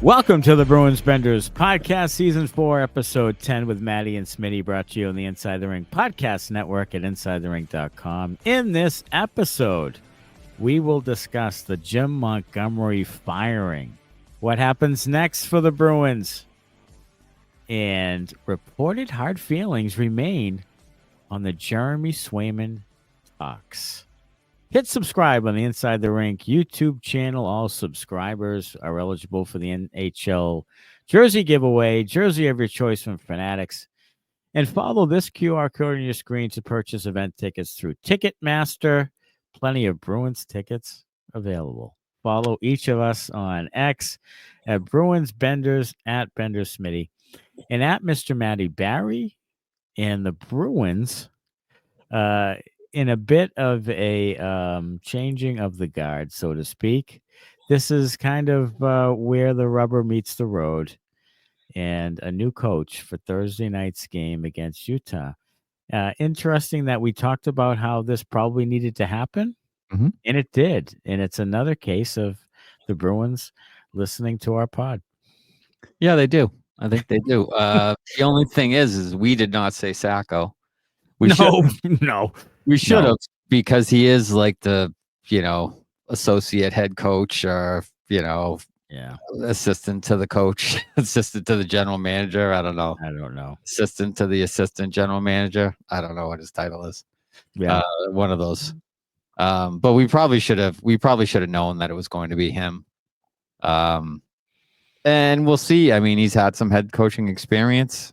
Welcome to the Bruins Benders Podcast, Season 4, Episode 10 with Maddie and Smitty, brought to you on the Inside the Ring Podcast Network at InsideTheRing.com. In this episode, we will discuss the Jim Montgomery firing, what happens next for the Bruins, and reported hard feelings remain on the Jeremy Swayman talks. Hit subscribe on the Inside the Rink YouTube channel. All subscribers are eligible for the NHL jersey giveaway, jersey of your choice from Fanatics. And follow this QR code on your screen to purchase event tickets through Ticketmaster. Plenty of Bruins tickets available. Follow each of us on X at Bruins Benders, at Benders Smitty, and at Mr. Matty Barry. And the Bruins, in a bit of a changing of the guard, so to speak. This is kind of where the rubber meets the road, and a new coach for Thursday night's game against Utah. Interesting that we talked about how this probably needed to happen, and it did. And it's another case of the Bruins listening to our pod. Yeah, they do. I think they do. The only thing is we did not say Sacco. No. We should have, because he is like the, associate head coach or, assistant to the coach, assistant to the general manager. I don't know. Assistant to the assistant general manager. I don't know what his title is. Yeah. One of those. But we probably should have known that it was going to be him. And we'll see. I mean, he's had some head coaching experience.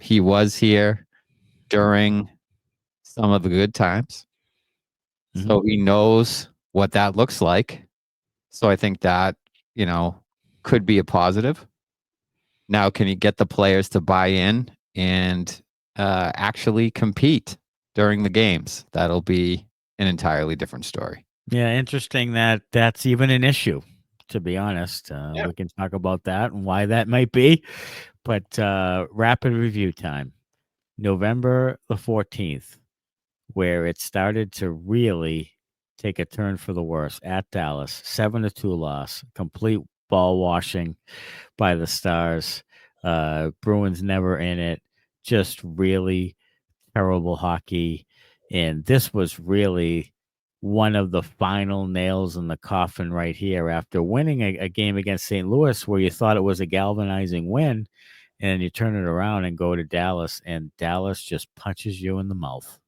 He was here during some of the good times. So he knows what that looks like. So I think that, could be a positive. Now, can he get the players to buy in and actually compete during the games? That'll be an entirely different story. Yeah, interesting that that's even an issue, to be honest. We can talk about that and why that might be. But rapid review time. November the 14th, where it started to really take a turn for the worse at Dallas. 7-2 loss, complete ball washing by the Stars. Bruins never in it, just really terrible hockey. And this was really one of the final nails in the coffin right here after winning a game against St. Louis where you thought it was a galvanizing win. And you turn it around and go to Dallas, and Dallas just punches you in the mouth.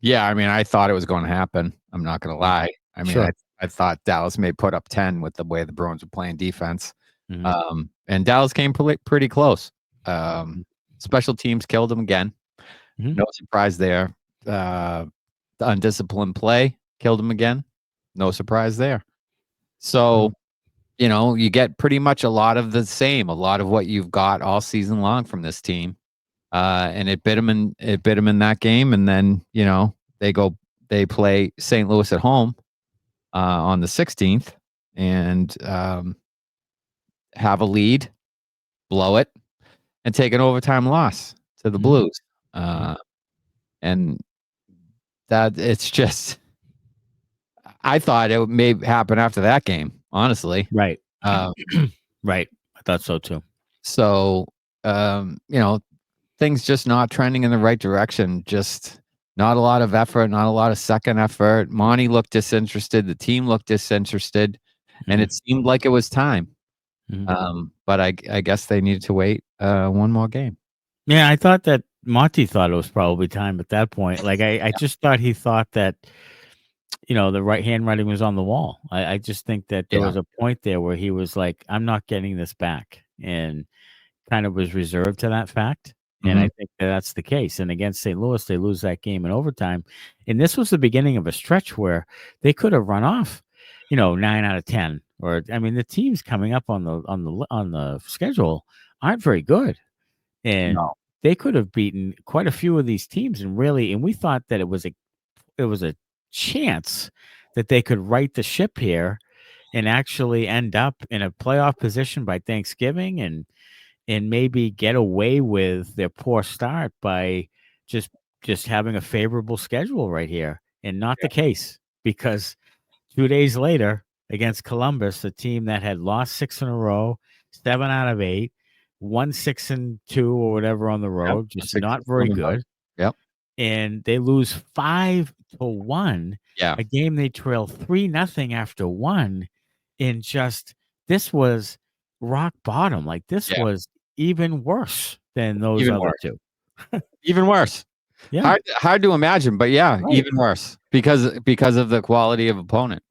Yeah, I mean, I thought it was going to happen. I'm not going to lie. I mean, Sure. I thought Dallas may put up 10 with the way the Bruins were playing defense. And Dallas came pretty close. Special teams killed them again. No surprise there. The undisciplined play killed them again. No surprise there. So, you get pretty much a lot of the same, a lot of what you've got all season long from this team. And it bit them in that game. And then, they play St. Louis at home on the 16th and have a lead, blow it, and take an overtime loss to the Blues. And that it's just, I thought it may happen after that game. Honestly. Right. Right. I thought so too. So, things just not trending in the right direction. Just not a lot of effort, not a lot of second effort. Monty looked disinterested. The team looked disinterested. And it seemed like it was time. But I guess they needed to wait one more game. Yeah, I thought that Monty thought it was probably time at that point. Like, I just thought he thought that, the right handwriting was on the wall. I just think that there was a point there where he was like, I'm not getting this back, and kind of was reserved to that fact. And I think that's the case. And against St. Louis, they lose that game in overtime. And this was the beginning of a stretch where they could have run off, 9 out of 10. Or, I mean, the teams coming up on the schedule aren't very good. And they could have beaten quite a few of these teams. And we thought that it was a chance that they could right the ship here and actually end up in a playoff position by Thanksgiving and maybe get away with their poor start by just having a favorable schedule right here. And not the case, because 2 days later, against Columbus, a team that had lost 6 in a row, 7 out of 8, won 6-2 or whatever on the road, just not very good. Yep. And they lose 5-1. Yeah. A game they trail 3-0 after 1. And just this was rock bottom. Like this was even worse than those other two. Even worse. Yeah. Hard to imagine, but even worse because of the quality of opponent.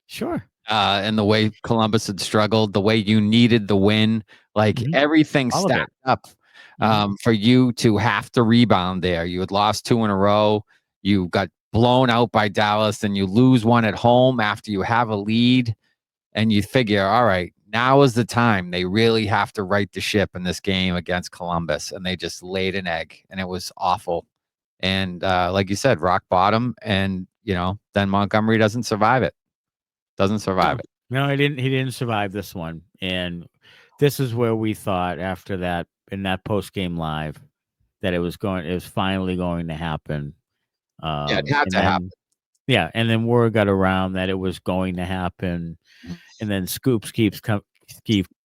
Sure. And the way Columbus had struggled, the way you needed the win, like everything stacked up for you to have to rebound there. You had lost 2 in a row. You got blown out by Dallas, and you lose one at home after you have a lead, and you figure, all right, now is the time. They really have to right the ship in this game against Columbus, and they just laid an egg, and it was awful. And like you said, rock bottom, and then Montgomery doesn't survive it. No, he didn't survive this one. And this is where we thought after that, in that post-game live, that it was finally going to happen. It had to happen. Yeah, and then word got around that it was going to happen. And then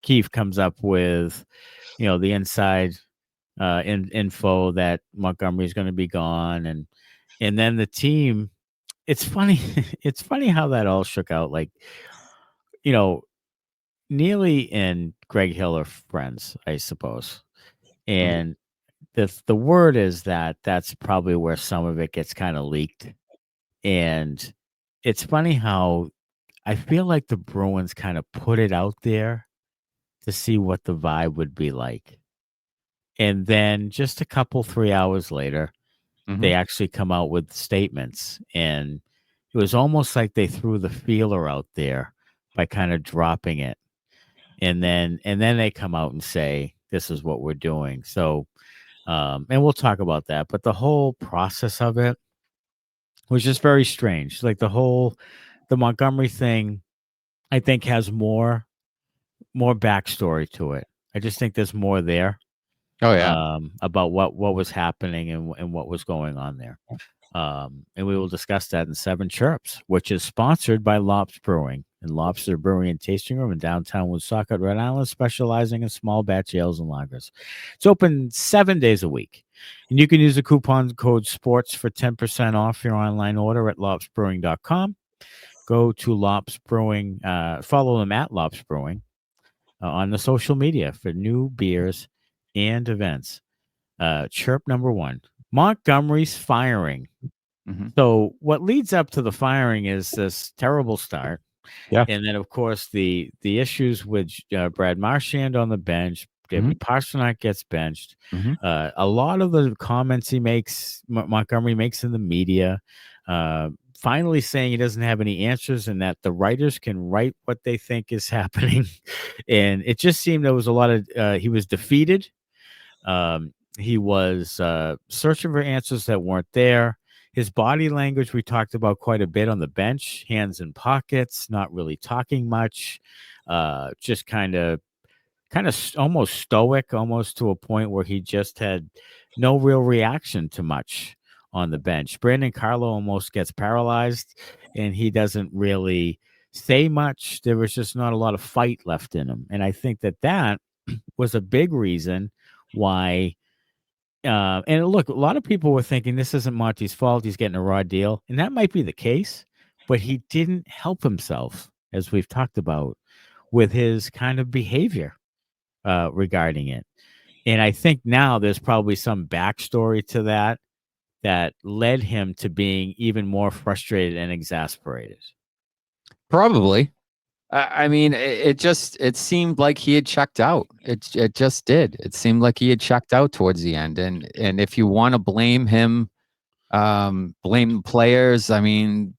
Keefe comes up with, the inside info that Montgomery is going to be gone, and then the team. It's funny. It's funny how that all shook out. Like, Neely and Greg Hill are friends, I suppose, and the word is that that's probably where some of it gets kind of leaked. And it's funny how I feel like the Bruins kind of put it out there to see what the vibe would be like. And then just a couple, 3 hours later, they actually come out with statements. And it was almost like they threw the feeler out there by kind of dropping it. And then they come out and say, this is what we're doing. So, and we'll talk about that. But the whole process of it was just very strange. Like the Montgomery thing, I think has more backstory to it. I just think there's more there. Oh yeah. About what was happening and what was going on there. And we will discuss that in 7 Chirps, which is sponsored by Lops Brewing and Lobster Brewing and Tasting Room in downtown Woonsocket, Rhode Island, specializing in small batch ales and lagers. It's open 7 days a week. And you can use the coupon code SPORTS for 10% off your online order at lopsbrewing.com. Go to Lops Brewing, follow them at Lops Brewing on the social media for new beers and events. Chirp number 1, Montgomery's firing. So what leads up to the firing is this terrible start. Yeah. And then, of course, the issues with Brad Marchand on the bench. Pastrnak gets benched. A lot of the comments Montgomery makes in the media, finally saying he doesn't have any answers and that the writers can write what they think is happening. And it just seemed there was a lot of he was defeated. He was searching for answers that weren't there. His body language we talked about quite a bit on the bench, hands in pockets, not really talking much, just kind of almost stoic, almost to a point where he just had no real reaction to much on the bench. Brandon Carlo almost gets paralyzed, and he doesn't really say much. There was just not a lot of fight left in him. And I think that was a big reason why. And look, a lot of people were thinking this isn't Monty's fault. He's getting a raw deal. And that might be the case, but he didn't help himself, as we've talked about, with his kind of behavior regarding it. And I think now there's probably some backstory to that led him to being even more frustrated and exasperated. Probably. I mean, it seemed like he had checked out. It just did. It seemed like he had checked out towards the end. And if you want to blame him, blame players. I mean,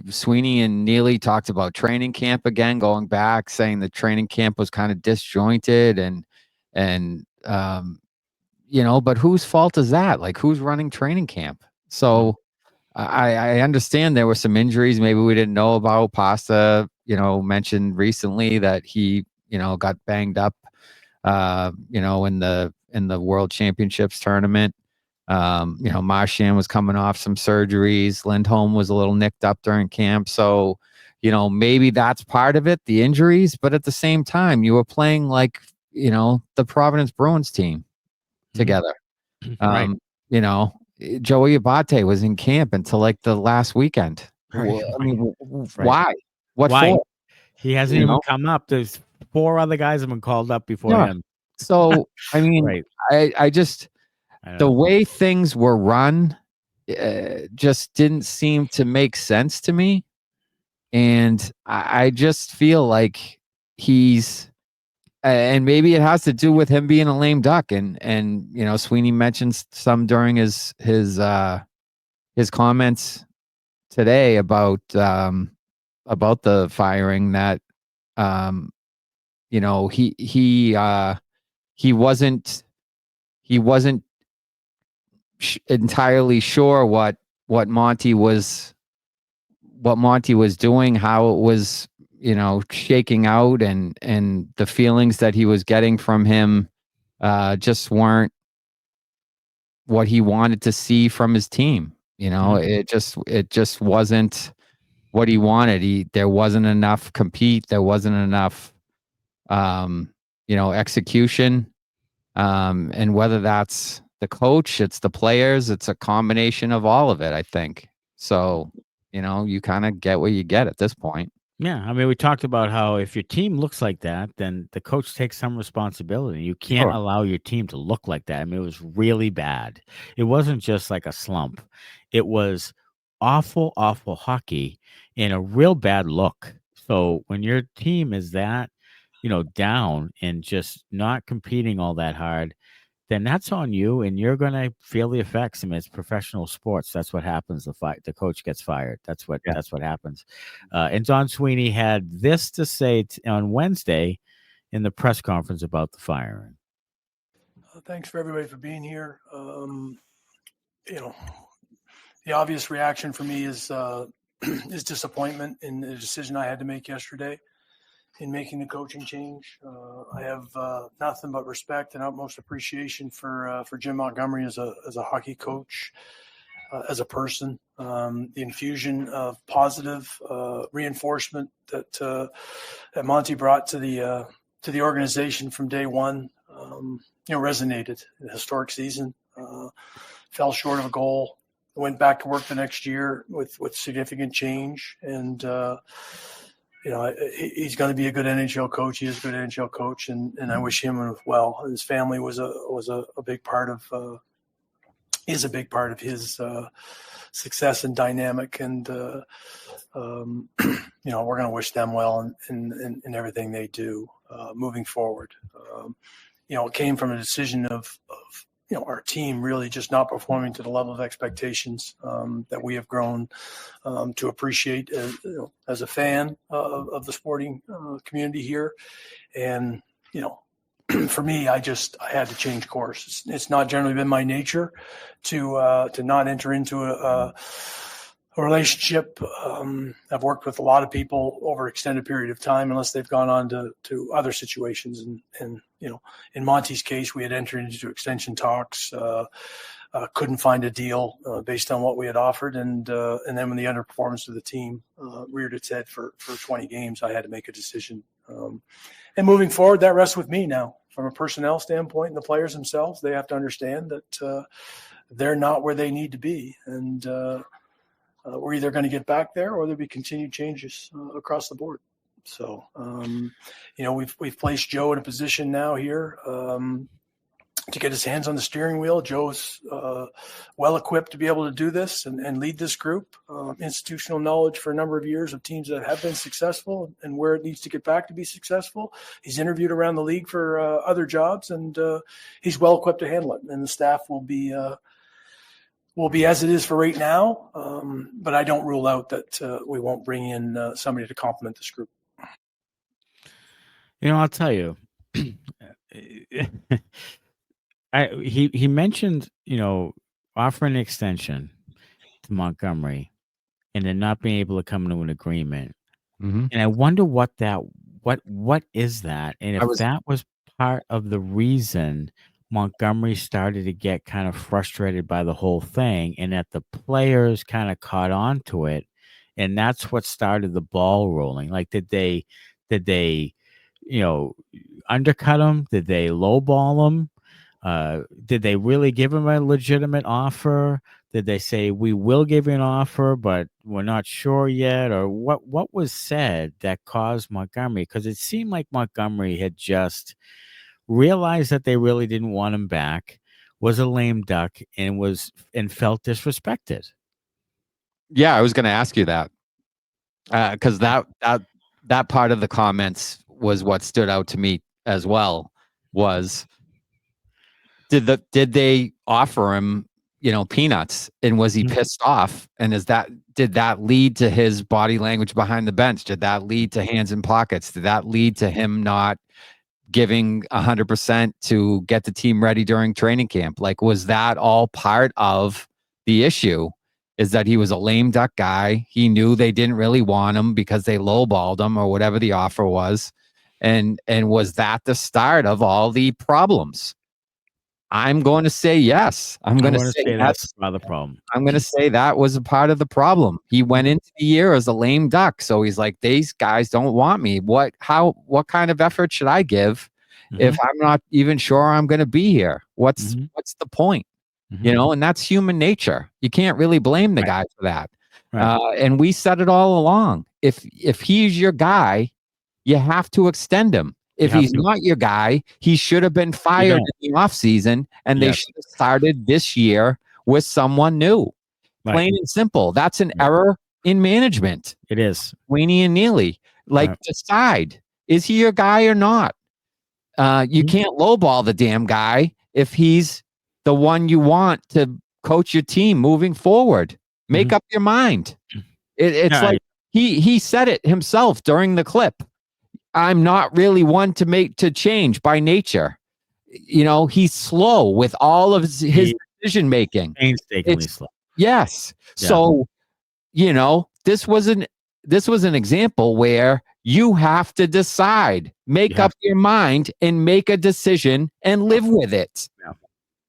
Sweeney and Neely talked about training camp again, going back, saying the training camp was kind of disjointed and but whose fault is that? Like, who's running training camp? So I understand there were some injuries maybe we didn't know about. Pasta, mentioned recently that he, got banged up, in the World Championships tournament. Marchand was coming off some surgeries. Lindholm was a little nicked up during camp. So, maybe that's part of it, the injuries, but at the same time, you were playing like, the Providence Bruins team together. Right. Joey Abate was in camp until like the last weekend. Right. I mean, Right. why? What Why? for? He hasn't even come up. There's 4 other guys have been called up before him. So, I mean, Right. I just, the way things were run just didn't seem to make sense to me. And I just feel like he's, and maybe it has to do with him being a lame duck. And Sweeney mentions some during his comments today about the firing that, he wasn't entirely sure what Monty was doing, how it was, shaking out, and the feelings that he was getting from him just weren't what he wanted to see from his team. It just wasn't what he wanted. There wasn't enough compete. There wasn't enough, execution. And whether that's the coach, it's the players, it's a combination of all of it, I think. So, you kind of get what you get at this point. Yeah. I mean, we talked about how if your team looks like that, then the coach takes some responsibility. You can't allow your team to look like that. I mean, it was really bad. It wasn't just like a slump. It was awful, awful hockey and a real bad look. So when your team is that, down and just not competing all that hard, then that's on you, and you're going to feel the effects. I mean, it's professional sports. That's what happens. The coach gets fired. That's what happens. And Don Sweeney had this to say on Wednesday in the press conference about the firing. Thanks for everybody for being here. The obvious reaction for me is disappointment in the decision I had to make yesterday in making the coaching change. I have nothing but respect and utmost appreciation for Jim Montgomery as a hockey coach, as a person. The infusion of positive reinforcement that Monty brought to the organization from day one, resonated. The historic season, fell short of a goal. Went back to work the next year with significant change, and he's going to be a good NHL coach. He is a good NHL coach, and I wish him well. His family was a big part of is a big part of his success and dynamic, and we're going to wish them well in everything they do moving forward. It came from a decision of our team really just not performing to the level of expectations that we have grown to appreciate as a fan of the sporting community here. And, for me, I had to change course. It's not generally been my nature to not enter into a relationship. I've worked with a lot of people over an extended period of time, unless they've gone on to other situations. And in Monty's case, we had entered into extension talks, couldn't find a deal based on what we had offered. And then when the underperformance of the team reared its head for 20 games, I had to make a decision. And moving forward, that rests with me now. From a personnel standpoint, and the players themselves, they have to understand that they're not where they need to be. And we're either going to get back there, or there'll be continued changes across the board. So, we've placed Joe in a position now here to get his hands on the steering wheel. Joe's well equipped to be able to do this and lead this group. Institutional knowledge for a number of years of teams that have been successful and where it needs to get back to be successful. He's interviewed around the league for other jobs, and he's well equipped to handle it. And the staff will be as it is for right now, but I don't rule out that we won't bring in somebody to complement this group. I'll tell you, he mentioned, offering an extension to Montgomery and then not being able to come to an agreement. Mm-hmm. And I wonder what is that? And if that was part of the reason Montgomery started to get kind of frustrated by the whole thing, and that the players kind of caught on to it and that's what started the ball rolling. Like, did they, undercut him? Did they lowball him? Did they really give him a legitimate offer? Did they say, we will give you an offer, but we're not sure yet? Or what was said that caused Montgomery? Because it seemed like Montgomery had just realized that they really didn't want him back, was a lame duck, and felt disrespected. Yeah, I was going to ask you that, because that part of the comments was what stood out to me as well. Was did they offer him, peanuts, and was he pissed off? And did that lead to his body language behind the bench? Did that lead to hands in pockets? Did that lead to him not giving 100% to get the team ready during training camp? Like, was that all part of the issue? Is that he was a lame duck guy? He knew they didn't really want him because they lowballed him or whatever the offer was. And was that the start of all the problems? I'm going to say yes. I'm going to say that's part of the problem. I'm going to say that was a part of the problem. He went into the year as a lame duck. So he's like, these guys don't want me. What kind of effort should I give if I'm not even sure I'm going to be here? What's the point? And that's human nature. You can't really blame the guy for that. Right. And we said it all along. If he's your guy, you have to extend him. If he's not your guy, he should have been fired in the offseason, and they should have started this year with someone new. Right. Plain and simple. That's an error in management. It is. Sweeney and Neely. Decide. Is he your guy or not? You can't lowball the damn guy if he's the one you want to coach your team moving forward. Make up your mind. It's like he said it himself during the clip. I'm not really one to change by nature. He's slow with all of his decision making. Painstakingly slow. Yes. Yeah. So, this was an example where you have to decide, make up your mind, and make a decision and live with it.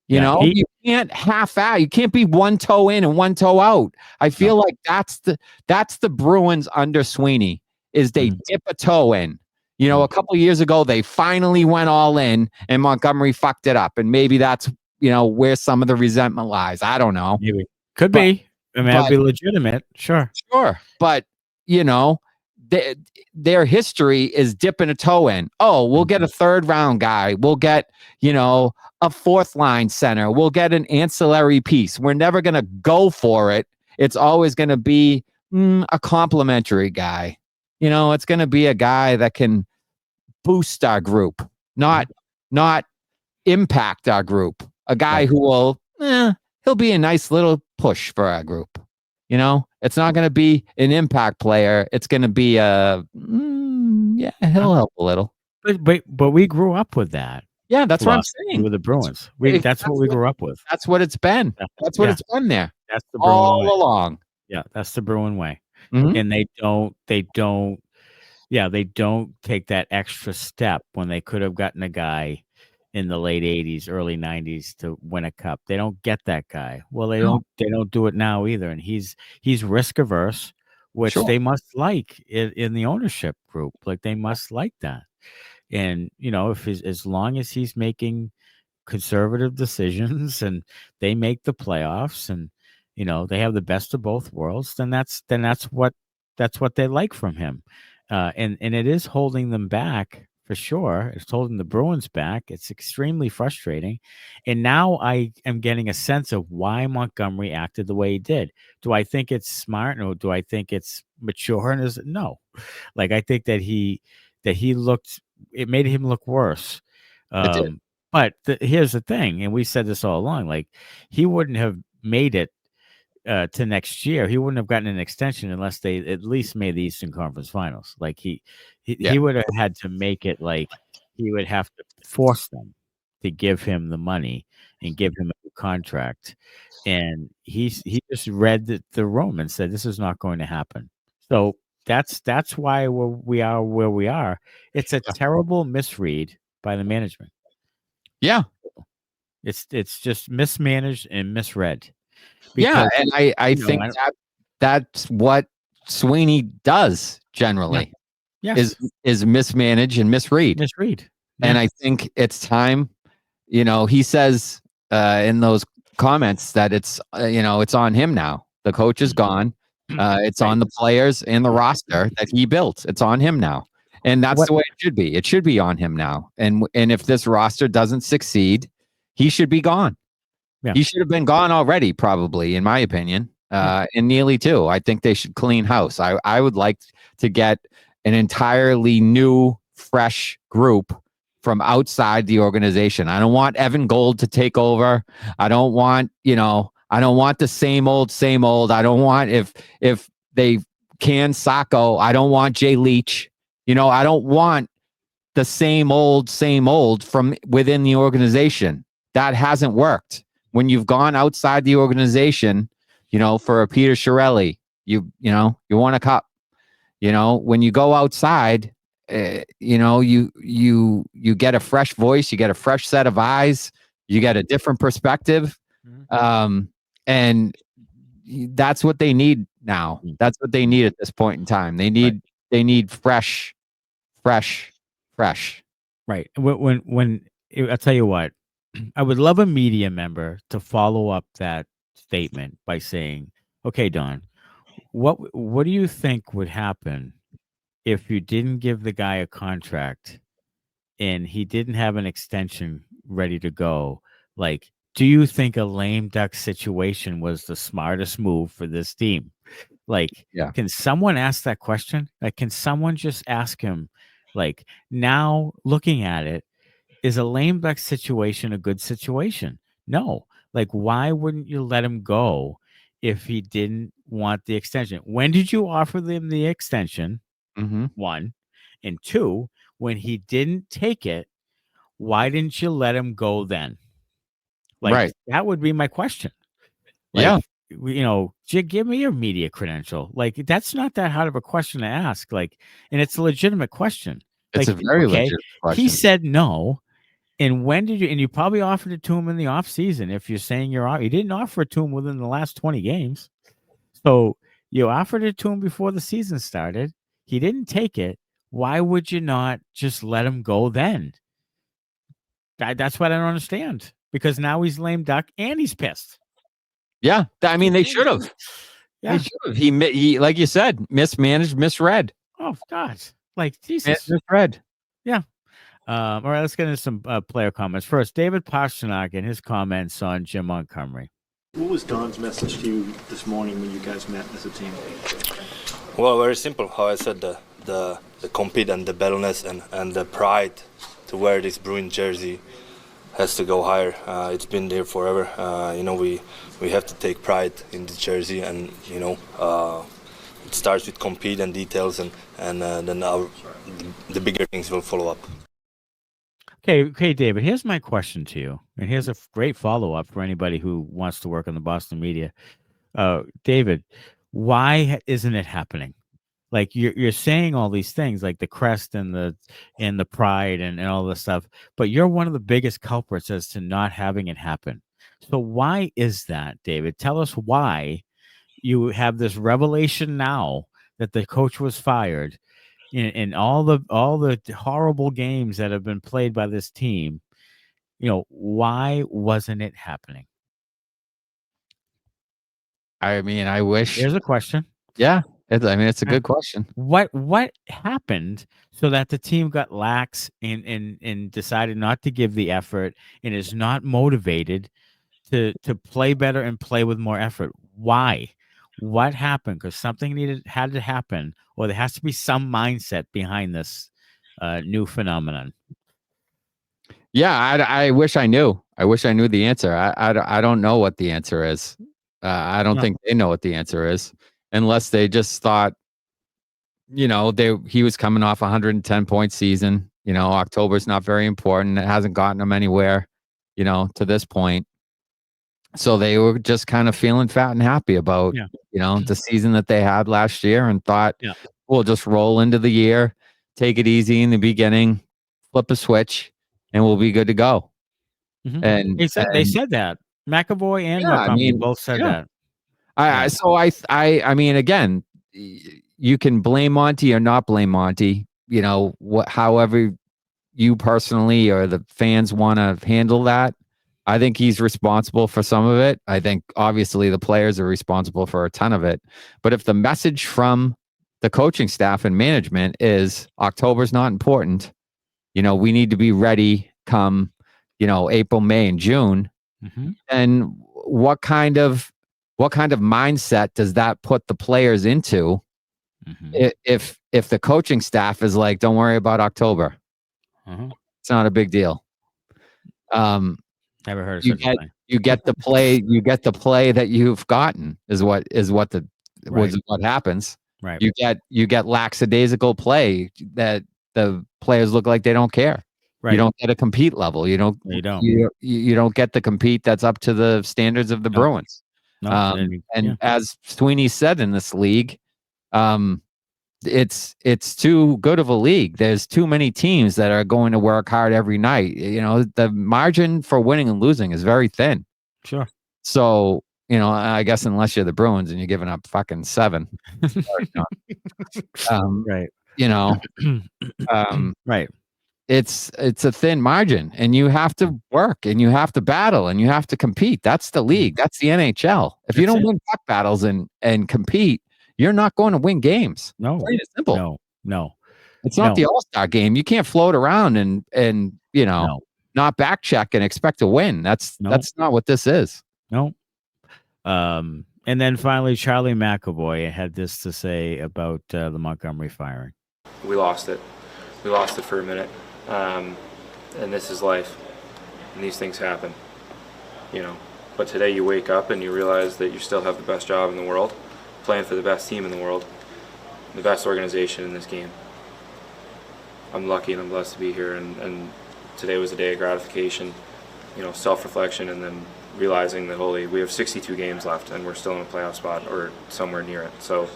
Yeah. You can't half-out. You can't be one toe in and one toe out. I feel like that's the Bruins under Sweeney, is they dip a toe in. A couple of years ago, they finally went all in, and Montgomery fucked it up. And maybe that's, where some of the resentment lies. I don't know. Maybe. Could be. I mean, that'd be legitimate. Sure. But, their history is dipping a toe in. Oh, we'll get a third round guy. We'll get, a fourth line center. We'll get an ancillary piece. We're never going to go for it. It's always going to be a complimentary guy. It's going to be a guy that can boost our group, not impact our group. A guy who will, he'll be a nice little push for our group. It's not going to be an impact player. It's going to be he'll help a little. But we grew up with that. Yeah, that's what I'm saying. With the Bruins, that's what we grew up with. That's what it's been. That's what it's been there. That's the Bruin all way. Along. Yeah, that's the Bruin way. And they don't take that extra step when they could have gotten a guy in the late 80s, early 90s to win a cup. They don't get that guy. Well, they don't do it now either. And he's risk averse, which they must like in the ownership group. Like, they must like that. And, as long as he's making conservative decisions and they make the playoffs and, they have the best of both worlds, then that's what they like from him. And it is holding them back for sure. It's holding the Bruins back. It's extremely frustrating. And now I am getting a sense of why Montgomery acted the way he did. Do I think it's smart? Or do I think it's mature? And no. Like, I think that it made him look worse. But here's the thing. And we said this all along, like, he wouldn't have made it to next year. He wouldn't have gotten an extension unless they at least made the Eastern Conference Finals. Like, he would have had to make it. Like, he would have to force them to give him the money and give him a new contract. And he just read the room and said, this is not going to happen. So that's why we are where we are. It's a terrible misread by the management. Yeah. It's just mismanaged and misread. And I think that's what Sweeney does generally. Yes. Is mismanage and misread. And I think it's time, he says in those comments that it's on him now. The coach is gone. It's on the players and the roster that he built. It's on him now. And that's the way it should be. It should be on him now. And if this roster doesn't succeed, he should be gone. Yeah. He should have been gone already, probably, in my opinion. And Neely too. I think they should clean house. I would like to get an entirely new, fresh group from outside the organization. I don't want Evan Gold to take over. I don't want the same old. I don't want if they can Sacco, I don't want Jay Leach. I don't want the same old from within the organization. That hasn't worked. When you've gone outside the organization, for a Peter Chiarelli, you won a cup. When you go outside, you get a fresh voice, you get a fresh set of eyes, you get a different perspective. And that's what they need now. That's what they need at this point in time. They need fresh. Right. When I'll tell you what, I would love a media member to follow up that statement by saying, okay, Don, what do you think would happen if you didn't give the guy a contract and he didn't have an extension ready to go? Like, do you think a lame duck situation was the smartest move for this team? Like, Can someone ask that question? Like, can someone just ask him, like, now looking at it, is a lame duck situation a good situation? No. Like, why wouldn't you let him go if he didn't want the extension? When did you offer them the extension? One. And two, when he didn't take it, why didn't you let him go then? Like, that would be my question. Like, give me your media credential. Like, that's not that hard of a question to ask. Like, and it's a legitimate question. It's like, a very legitimate question. He said no. And when did you? And you probably offered it to him in the off season. If you're saying you didn't offer it to him within the last 20 games, so you offered it to him before the season started. He didn't take it. Why would you not just let him go then? That's what I don't understand. Because now he's lame duck and he's pissed. Yeah, I mean they should have. They should have. He like you said, mismanaged, misread. Oh God, like Jesus, misread. Yeah. All right, let's get into some player comments. First, David Pastrnak and his comments on Jim Montgomery. What was Don's message to you this morning when you guys met as a team? Well, very simple. How I said, the compete and the battleness and the pride to wear this Bruins jersey has to go higher. It's been there forever. We have to take pride in the jersey, and it starts with compete and details, and then the bigger things will follow up. Okay, David, here's my question to you. And here's a great follow-up for anybody who wants to work in the Boston media. David, why isn't it happening? Like you're saying all these things, like the crest and the pride and all this stuff, but you're one of the biggest culprits as to not having it happen. So why is that, David? Tell us why you have this revelation now that the coach was fired. In all the horrible games that have been played by this team, why wasn't it happening? I mean, I wish. Here's a question. Yeah, it's a good question. What happened so that the team got lax and decided not to give the effort and is not motivated to play better and play with more effort? Why? What happened? Because something had to happen, or there has to be some mindset behind this new phenomenon. Yeah, I wish I knew. I wish I knew the answer. I don't know what the answer is. I don't think they know what the answer is, unless they just thought, he was coming off a 110-point season. October's not very important. It hasn't gotten them anywhere, to this point. So they were just kind of feeling fat and happy about, the season that they had last year, and thought, we'll just roll into the year, take it easy in the beginning, flip a switch, and we'll be good to go. Mm-hmm. And they said that. McAvoy and Montgomery both said that. I mean, again, you can blame Monty or not blame Monty. You know, however you personally or the fans want to handle that. I think he's responsible for some of it. I think obviously the players are responsible for a ton of it. But if the message from the coaching staff and management is October's not important, you know, we need to be ready come, you know, April, May, and June. And what kind of mindset does that put the players into? If the coaching staff is like, don't worry about October, it's not a big deal. Never heard of such a thing. You get the play that you've gotten is what happens. Right. You get lackadaisical play that the players look like they don't care. Right. You don't get a compete level. You don't get the compete that's up to the standards of the Bruins. As Sweeney said in this league, it's too good of a league. There's too many teams that are going to work hard every night. You know, the margin for winning and losing is very thin. Sure. So, you know, I guess unless you're the Bruins and you're giving up fucking 7. Right. You know, right. It's a thin margin, and you have to work and you have to battle and you have to compete. That's the league. That's the NHL. If you don't win puck battles and compete, you're not going to win games. No. Plain and simple. No. It's not the All-Star game. You can't float around and you know, not back check and expect to win. That's not what this is. No. And then finally, Charlie McAvoy had this to say about the Montgomery firing. We lost it. We lost it for a minute. And this is life. And these things happen. You know. But today you wake up and you realize that you still have the best job in the world, playing for the best team in the world, the best organization in this game. I'm lucky and I'm blessed to be here, and today was a day of gratification, you know, self-reflection, and then realizing that, holy, we have 62 games left and we're still in a playoff spot or somewhere near it. So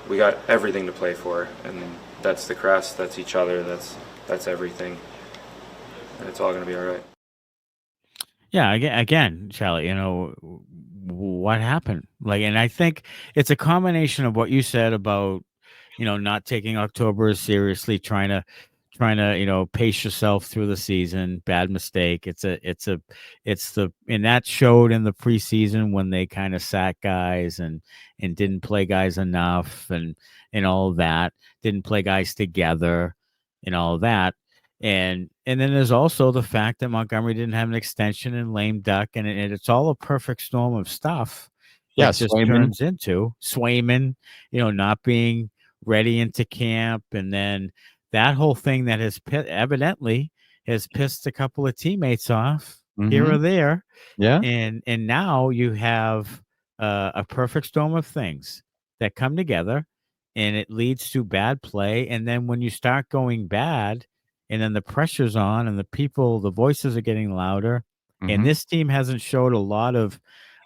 we got everything to play for, and that's the crest, that's each other, that's everything, and it's all going to be all right. Yeah, again, Charlie, you know, what happened? Like, and I think it's a combination of what you said about, you know, not taking October seriously, trying to, you know, pace yourself through the season. Bad mistake. And that showed in the preseason when they kind of sat guys and didn't play guys enough and all of that, didn't play guys together and all of that. And then there's also the fact that Montgomery didn't have an extension and lame duck, and it's all a perfect storm of stuff. Yeah, that just turns into Swayman, you know, not being ready into camp, and then that whole thing that has evidently has pissed a couple of teammates off here or there. Yeah, and now you have a perfect storm of things that come together, and it leads to bad play. And then when you start going bad, and then the pressure's on, and the voices are getting louder, and this team hasn't showed a lot of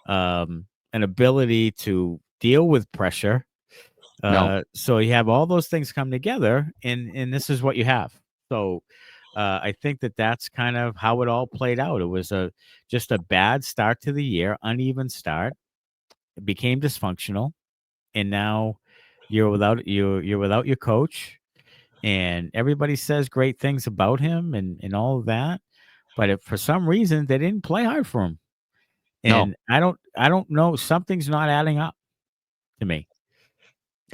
an ability to deal with pressure. No. So you have all those things come together, and this is what you have. So I think that's kind of how it all played out. It was just a bad start to the year, uneven start. It became dysfunctional, and now you're without your coach. And everybody says great things about him and all of that, but if for some reason they didn't play hard for him, and I don't know, something's not adding up to me.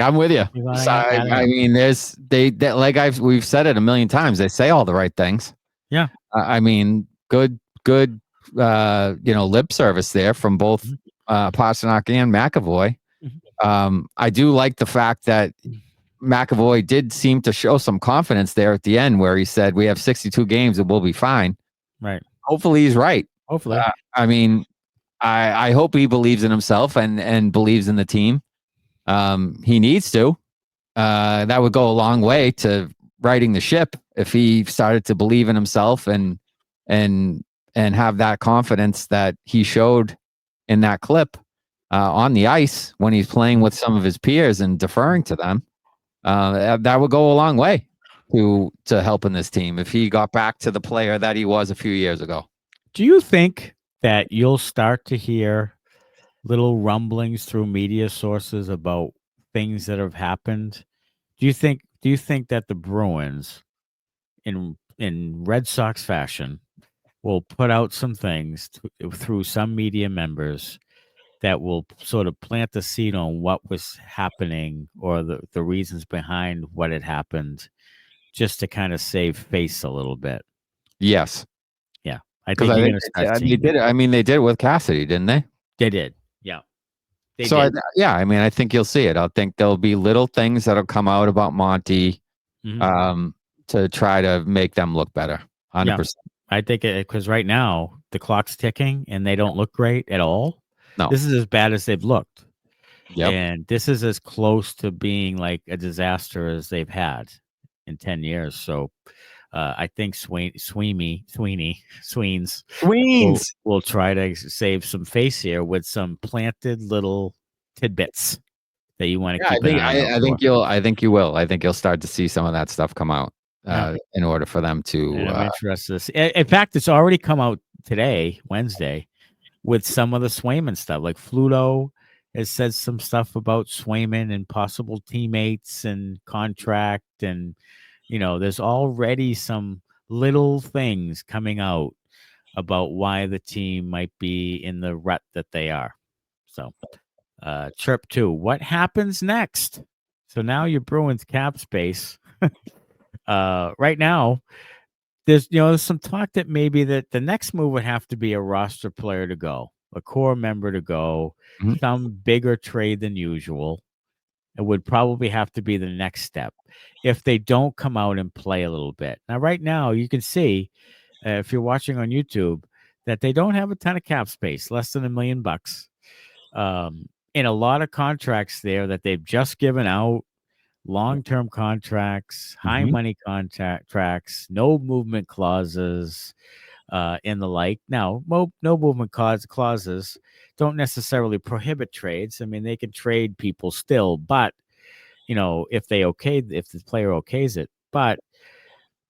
I'm with you. I mean, we've said it a million times. They say all the right things. Yeah. I mean, good, you know, lip service there from both Pastrnak and McAvoy. I do like the fact that McAvoy did seem to show some confidence there at the end, where he said, we have 62 games and we'll be fine. Right. Hopefully he's right. Hopefully. I mean, I hope he believes in himself and believes in the team. He needs to. That would go a long way to righting the ship if he started to believe in himself and have that confidence that he showed in that clip on the ice when he's playing with some of his peers and deferring to them. That would go a long way to helping this team if he got back to the player that he was a few years ago. Do you think that you'll start to hear little rumblings through media sources about things that have happened, do you think that the Bruins, in Red Sox fashion, will put out some things through some media members that will sort of plant the seed on what was happening or the reasons behind what had happened, just to kind of save face a little bit? Yes. Yeah. I Because think you're going to start they seeing did. I mean, they did it with Cassidy, didn't they? They did. Yeah. They So did. I mean, I think you'll see it. I think there'll be little things that'll come out about Monty, to try to make them look better. 100%. I think because right now the clock's ticking and they don't look great at all. No. This is as bad as they've looked. Yep. And this is as close to being like a disaster as they've had in 10 years. So I think Sweeney will try to save some face here with some planted little tidbits that you want to keep an eye on. I think you will. I think you'll start to see some of that stuff come out in order for them to. And I'm interested. In fact, it's already come out today, Wednesday, with some of the Swayman stuff. Like Fluto has said some stuff about Swayman and possible teammates and contract, and there's already some little things coming out about why the team might be in the rut that they are. So, Chirp 2, what happens next? So now your Bruins cap space. Right now, there's some talk that maybe that the next move would have to be a roster player to go, a core member to go, some bigger trade than usual. It would probably have to be the next step if they don't come out and play a little bit. Now, right now, you can see if you're watching on YouTube that they don't have a ton of cap space, less than $1 million. In a lot of contracts there that they've just given out, long-term contracts, high money contracts, no movement clauses, and the like. Now, no movement clauses don't necessarily prohibit trades. I mean, they can trade people still, but if the player okays it. But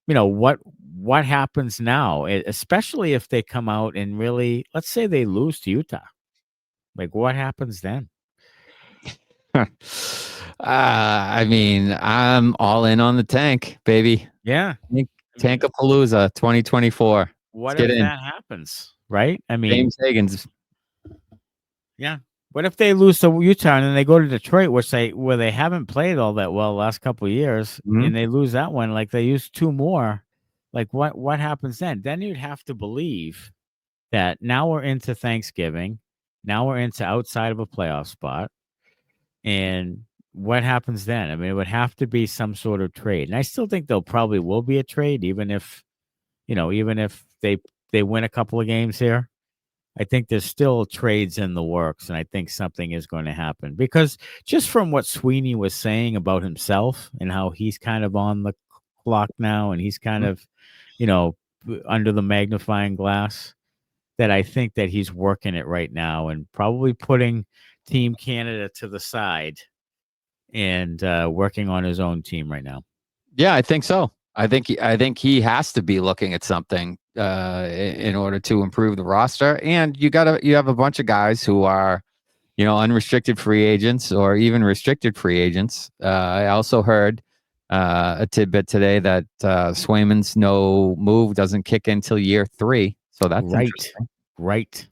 what happens now, especially if they come out and really, let's say they lose to Utah, like what happens then? I mean, I'm all in on the tank, baby. Yeah. Tankapalooza 2024. What if that happens? Right? I mean, James Higgins. Yeah. What if they lose to Utah and then they go to Detroit, where they haven't played all that well the last couple of years, and they lose that one, like they used 2 more? Like what happens then? Then you'd have to believe that now we're into Thanksgiving. Now we're into outside of a playoff spot. And what happens then? I mean, it would have to be some sort of trade. And I still think there probably will be a trade, even if they win a couple of games here. I think there's still trades in the works, and I think something is going to happen. Because just from what Sweeney was saying about himself and how he's kind of on the clock now and he's kind of, under the magnifying glass, that I think that he's working it right now and probably putting Team Canada to the side and working on his own team right now. Yeah, I think so. I think he has to be looking at something in order to improve the roster. And you have a bunch of guys who are, unrestricted free agents or even restricted free agents. I also heard a tidbit today that Swayman's no move doesn't kick in till year 3. So that's interesting. Right.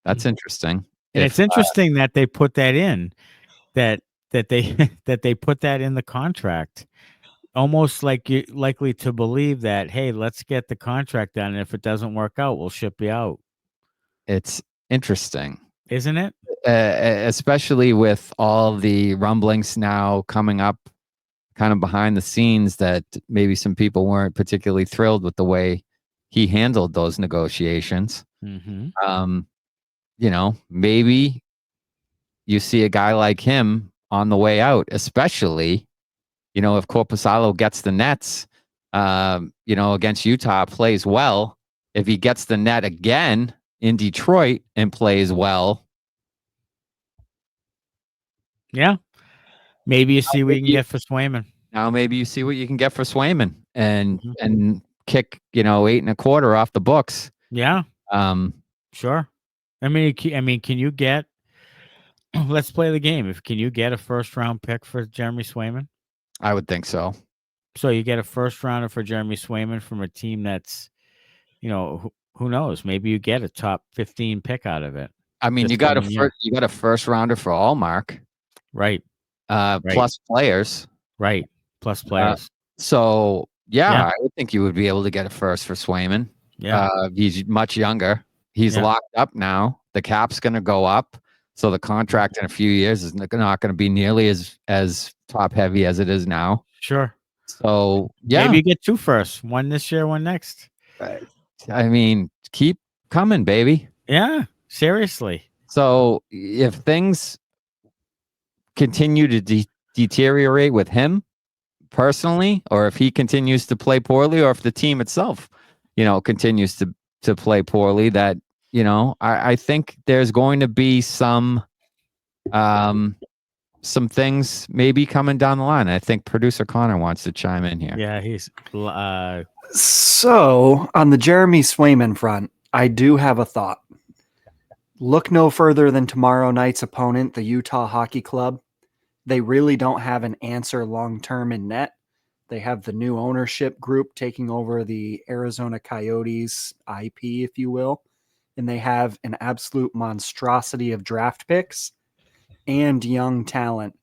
That's interesting. And it's interesting that they put that in, that they put that in the contract. Almost like you're likely to believe that, hey, let's get the contract done. And if it doesn't work out, we'll ship you out. It's interesting, isn't it? Especially with all the rumblings now coming up kind of behind the scenes that maybe some people weren't particularly thrilled with the way he handled those negotiations. Maybe you see a guy like him on the way out, especially if Korpisalo gets the nets, against Utah, plays well. If he gets the net again in Detroit and plays well. Yeah. Maybe you see what you can get for Swayman. Now maybe you see what you can get for Swayman and kick, 8.25 off the books. Yeah. Sure. I mean, can you get let's play the game. Can you get a first round pick for Jeremy Swayman? I would think so. So you get a first rounder for Jeremy Swayman from a team that's, who knows? Maybe you get a top 15 pick out of it. I mean, you got a first rounder for Allmark, right? Plus players, right? Plus players. So I would think you would be able to get a first for Swayman. Yeah, he's much younger. He's locked up now. The cap's going to go up, so the contract in a few years is not going to be nearly as top heavy as it is now. Sure. So maybe you get 2 firsts, one this year, one next. I mean, keep coming, baby. Yeah, seriously. So if things continue to deteriorate with him personally, or if he continues to play poorly, or if the team itself, continues to play poorly, that, I think there's going to be some things maybe coming down the line. I think producer Connor wants to chime in here. Yeah, he's so on the Jeremy Swayman front, I do have a thought. Look no further than tomorrow night's opponent, the Utah Hockey Club. They really don't have an answer long-term in net. They have the new ownership group taking over the Arizona Coyotes IP, if you will. And they have an absolute monstrosity of draft picks and young talent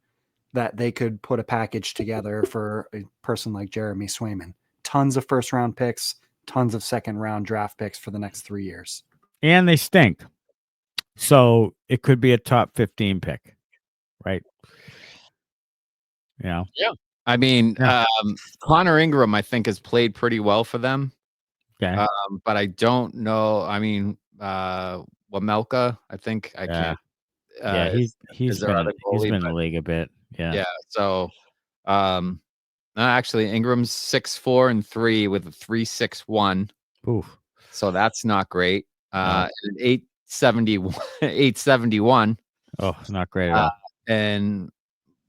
that they could put a package together for a person like Jeremy Swayman. Tons of first-round picks, tons of second-round draft picks for the next 3 years. And they stink. So it could be a top 15 pick, right? Yeah. I mean, Connor Ingram, I think, has played pretty well for them. Okay. But I don't know. I mean, Wamelka, I think I can't. He's been in the league a bit. Yeah. Yeah. So, actually, Ingram's 6'4" and 3 with a 3.61. Oof. So that's not great. And 871. Oh, it's not great at all. And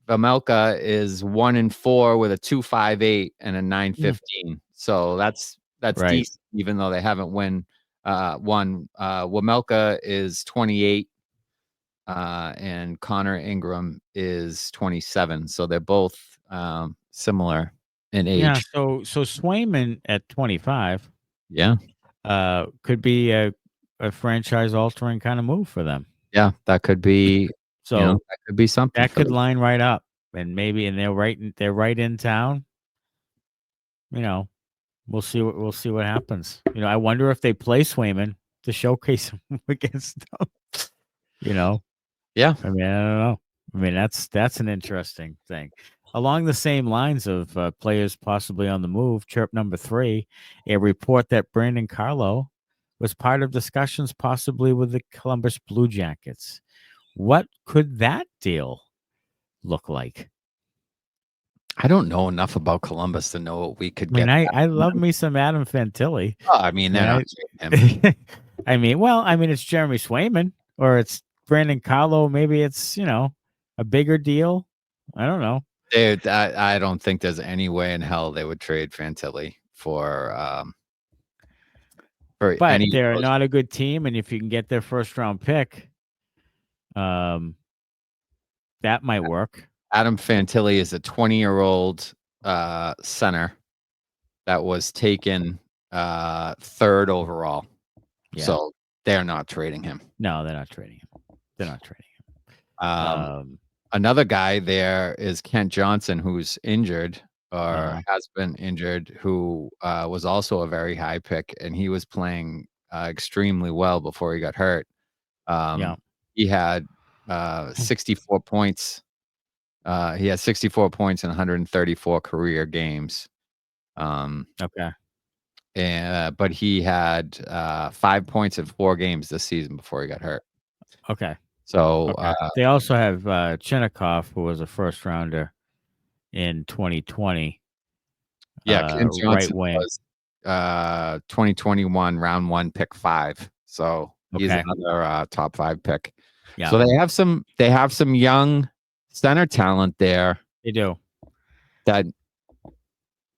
Vamelka is 1-4 with a 2.58 and a 9.15. So that's Right. decent, even though they haven't won. Wamelka is 28, and Connor Ingram is 27. So they're both similar in age. Yeah. So Swayman at 25, could be a franchise-altering kind of move for them. Yeah, that could be. So that could be something. That could line right up, and they're right in town. We'll see what happens. I wonder if they play Swayman to showcase him against them. Yeah. I mean, I don't know. I mean, that's an interesting thing. Along the same lines of players possibly on the move, chirp number 3, a report that Brandon Carlo was part of discussions possibly with the Columbus Blue Jackets. What could that deal look like? I don't know enough about Columbus to know what we could get. I love me some Adam Fantilli. Oh, I mean, they're not him. It's Jeremy Swayman or it's Brandon Carlo. Maybe it's, a bigger deal. I don't know. I don't think there's any way in hell they would trade Fantilli for but they're not a good team, and if you can get their first round pick, that might work. Adam Fantilli is a 20-year-old center that was taken 3rd overall. Yeah. So they're not trading him. No, they're not trading him. Another guy there is Kent Johnson, who's injured or has been injured, who was also a very high pick, and he was playing extremely well before he got hurt. He had 64 points. He had 64 points in 134 career games. Okay. But he had 5 points in 4 games this season before he got hurt. Okay. So they also have Chinnikov, who was a first rounder in 2020. Yeah, Ken Johnson right was 2021 round 1 pick 5. So he's another top 5 pick. Yeah. So they have some young center talent there. They do. That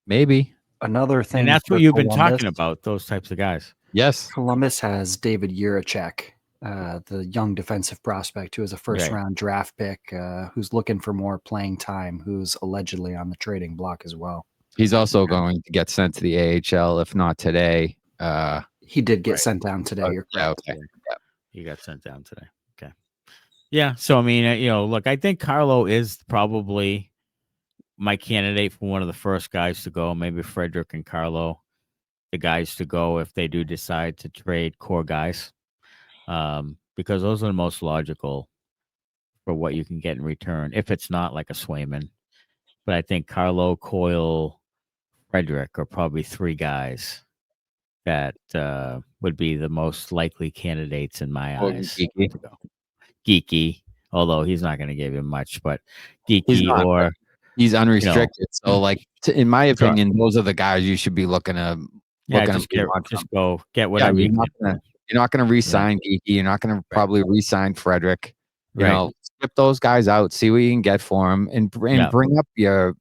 maybe another thing. And that's what you've been talking about, those types of guys. Yes. Columbus has David Jiricek the young defensive prospect who is a first-round draft pick, who's looking for more playing time, who's allegedly on the trading block as well. He's also going to get sent to the AHL, if not today. He did get sent down today. You're correct. Okay. He got sent down today. Okay. Yeah. So, I mean, look, I think Carlo is probably my candidate for one of the first guys to go. Maybe Frederic and Carlo, the guys to go if they do decide to trade core guys, because those are the most logical for what you can get in return. If it's not like a Swayman, but I think Carlo, Coyle, Frederic are probably three guys that would be the most likely candidates in my eyes. Geeky, although he's not going to give you much, but Geeky he's unrestricted. So, like, in my opinion, those are the guys you should be looking to. Just go get whatever. You're not going to re-sign Geeky. You're not going to probably re-sign Frederic. You know, skip those guys out, see what you can get for them, and bring up your,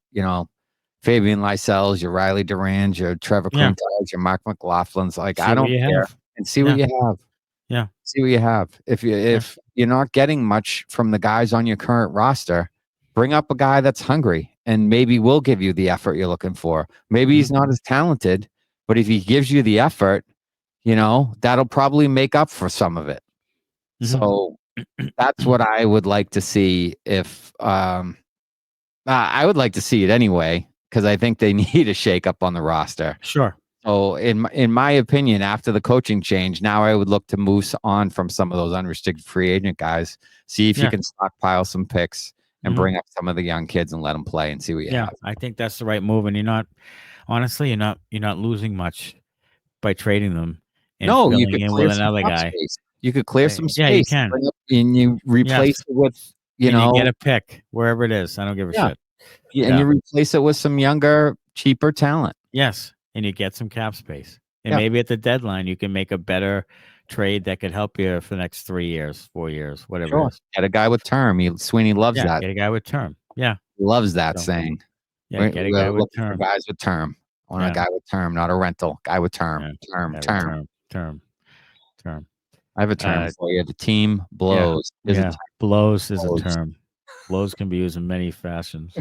Fabian Lysells, your Riley Duran's, your Trevor Quintals, your Mark McLaughlin's. Like, I don't care. And see what you have. Yeah. See what you have. If you're not getting much from the guys on your current roster, bring up a guy that's hungry and maybe will give you the effort you're looking for. Maybe he's not as talented, but if he gives you the effort, that'll probably make up for some of it. So that's what I would like to see. If I would like to see it anyway, because I think they need a shakeup on the roster. Sure. So in my opinion, after the coaching change, now I would look to move on from some of those unrestricted free agent guys. See if you can stockpile some picks and bring up some of the young kids and let them play and see what you have. I think that's the right move, and you're not losing much by trading them. And you could clear some another guy. Space. You could clear some space. Yeah, you can. And you replace it with you get a pick wherever it is. I don't give a shit. Yeah, and you replace it with some younger, cheaper talent. Yes, and you get some cap space. And maybe at the deadline, you can make a better trade that could help you for the next 3 years, 4 years, whatever it is. Get a guy with term. Sweeney loves that. Get a guy with term. Yeah. He loves that saying. Yeah, get a guy with term. Guys with term. I want a guy with term, not a rental. Guy with term. Term. I have a term for you. The team blows. Blows is a term. Blows can be used in many fashions.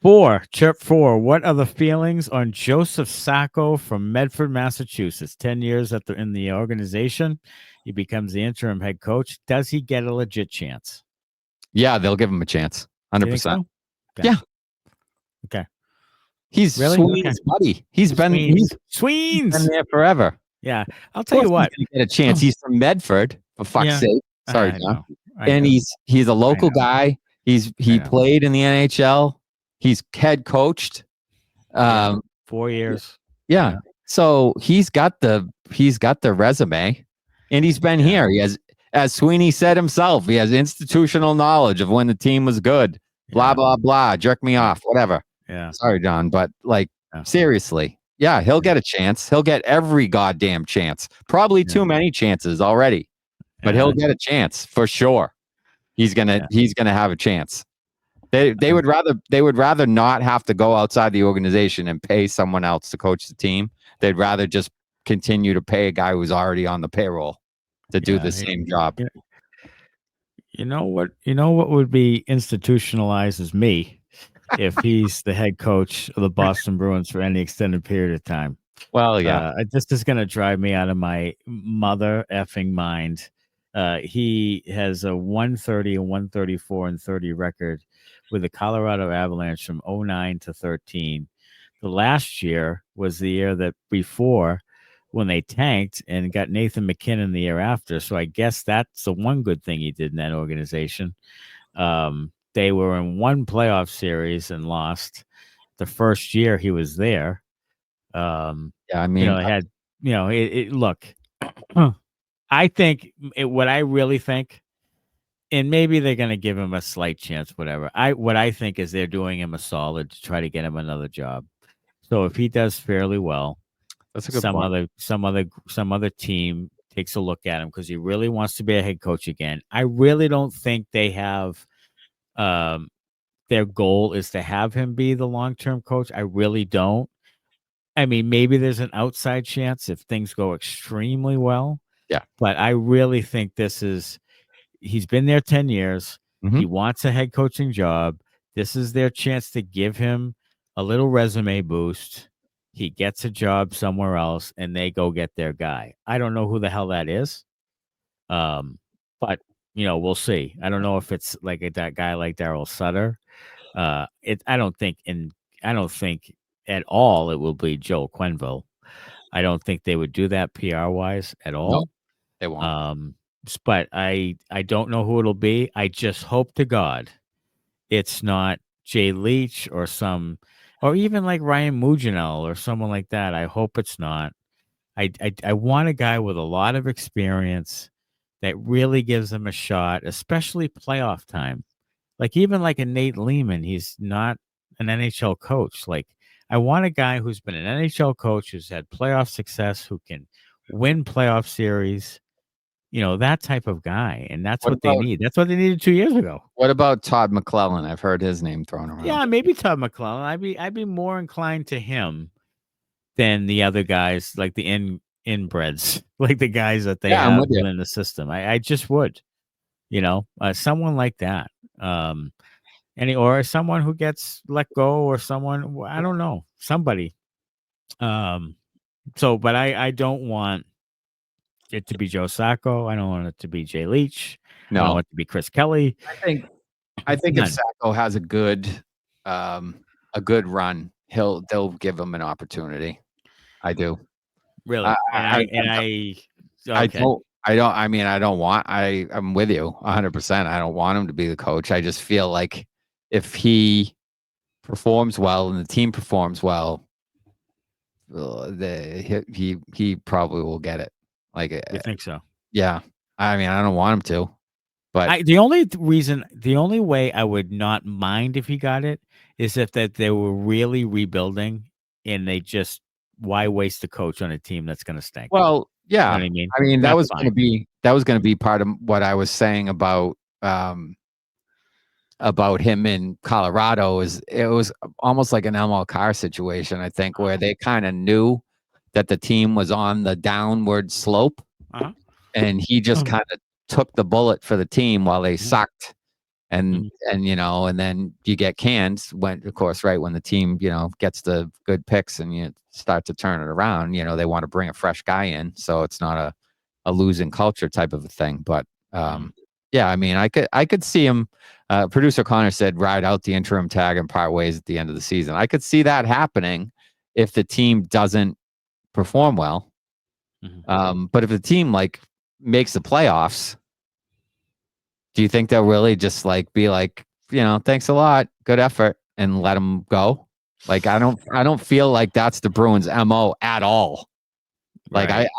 4, Chirp 4. What are the feelings on Joseph Sacco from Medford, Massachusetts? 10 years in the organization. He becomes the interim head coach. Does he get a legit chance? Yeah, they'll give him a chance. 100%. So? Okay. Yeah. Okay. He's Sweeney's buddy. He's been there forever. Yeah. I'll tell you what. He's gonna get a chance. He's from Medford, for fuck's sake. Sorry, John. And he's a local guy. He played in the NHL. He's head coached. 4 years. Yeah. So he's got the resume, and he's been here. He has, as Sweeney said himself, he has institutional knowledge of when the team was good. Blah blah blah. Jerk me off. Whatever. Yeah. Sorry, John, but seriously, he'll get a chance. He'll get every goddamn chance. Probably too many chances already, but he'll get a chance for sure. He's gonna have a chance. They would rather not have to go outside the organization and pay someone else to coach the team. They'd rather just continue to pay a guy who's already on the payroll to do the same job. You know what would be institutionalized is me if he's the head coach of the Boston Bruins for any extended period of time. Well, yeah. This is going to drive me out of my mother effing mind. He has a 130, a 134, and 30 record with the Colorado Avalanche from 09 to 13. The last year was the year that before when they tanked and got Nathan McKinnon the year after. So I guess that's the one good thing he did in that organization. They were in one playoff series and lost the first year he was there. Look, I think what I really think, and maybe they're going to give him a slight chance, whatever. What I think is they're doing him a solid to try to get him another job. So if he does fairly well, that's a good point. some other team takes a look at him because he really wants to be a head coach again. I really don't think they have their goal is to have him be the long-term coach. I really don't. I mean, maybe there's an outside chance if things go extremely well. Yeah. But I really think he's been there 10 years. Mhm. He wants a head coaching job. This is their chance to give him a little resume boost. He gets a job somewhere else and they go get their guy. I don't know who the hell that is. But we'll see. I don't know if it's like that guy like Daryl Sutter. I don't think at all it will be Joel Quenneville. I don't think they would do that PR wise at all. No, they won't. But I don't know who it'll be. I just hope to God it's not Jay Leach or even like Ryan Muginel or someone like that. I hope it's not. I want a guy with a lot of experience that really gives them a shot, especially playoff time. Like even like a Nate Lehman, he's not an NHL coach. Like I want a guy who's been an NHL coach, who's had playoff success, who can win playoff series. That type of guy. And that's what they need. That's what they needed 2 years ago. What about Todd McClellan? I've heard his name thrown around. Yeah, maybe Todd McClellan. I'd be more inclined to him than the other guys, like the inbreds, like the guys that they have within the system. I just would, someone like that. Or someone who gets let go, or someone, I don't know, somebody. But I don't want it to be Joe Sacco. I don't want it to be Jay Leach. No. I don't want it to be Chris Kelly. I think if Sacco has a good run, they'll give him an opportunity. I do. Really? I'm with you 100%. I don't want him to be the coach. I just feel like if he performs well and the team performs well, he probably will get it. Like, you think so? Yeah. I don't want him to, but the only way I would not mind if he got it is if that they were really rebuilding and why waste the coach on a team that's going to stink? Well, yeah. You know what I mean? That was going to be part of what I was saying about him in Colorado. It was almost like an ML Carr situation, I think, where they kind of knew that the team was on the downward slope, and he just kind of took the bullet for the team while they sucked. And then you get canned when the team, gets the good picks and you start to turn it around, they want to bring a fresh guy in. So it's not a losing culture type of a thing. But I could see him. Producer Connor said, ride out the interim tag and part ways at the end of the season. I could see that happening if the team doesn't perform well. But if the team makes the playoffs, do you think they'll really just be like, thanks a lot, good effort, and let them go? I don't feel like that's the Bruins' MO at all. Right. I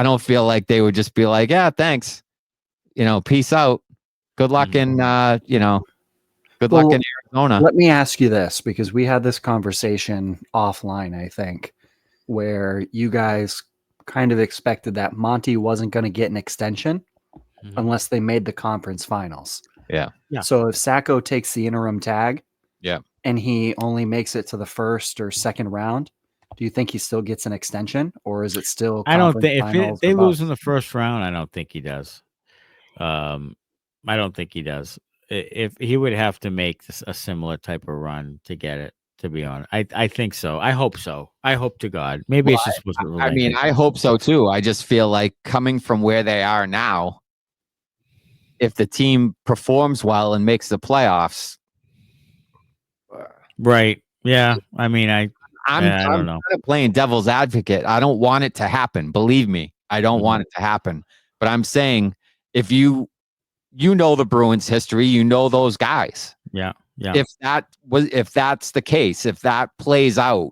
don't feel like they would just be like, yeah, thanks, peace out, good luck in luck in Arizona. Let me ask you this, because we had this conversation offline, I think, where you guys kind of expected that Monty wasn't going to get an extension unless they made the conference finals. Yeah. So if Sacco takes the interim tag, yeah, and he only makes it to the first or second round, do you think he still gets an extension, or is it still? I don't think if they lose in the first round, I don't think he does. I don't think he does. If he would have to make a similar type of run to get it, to be honest, I think so. I hope so. I hope to God. Maybe it's just. I hope so too. I just feel like coming from where they are now, if the team performs well and makes the playoffs. Right. Yeah. I'm kind of playing devil's advocate. I don't want it to happen. Believe me, I don't want it to happen. But I'm saying, if you the Bruins history, those guys. Yeah. Yeah. If that's the case, if that plays out,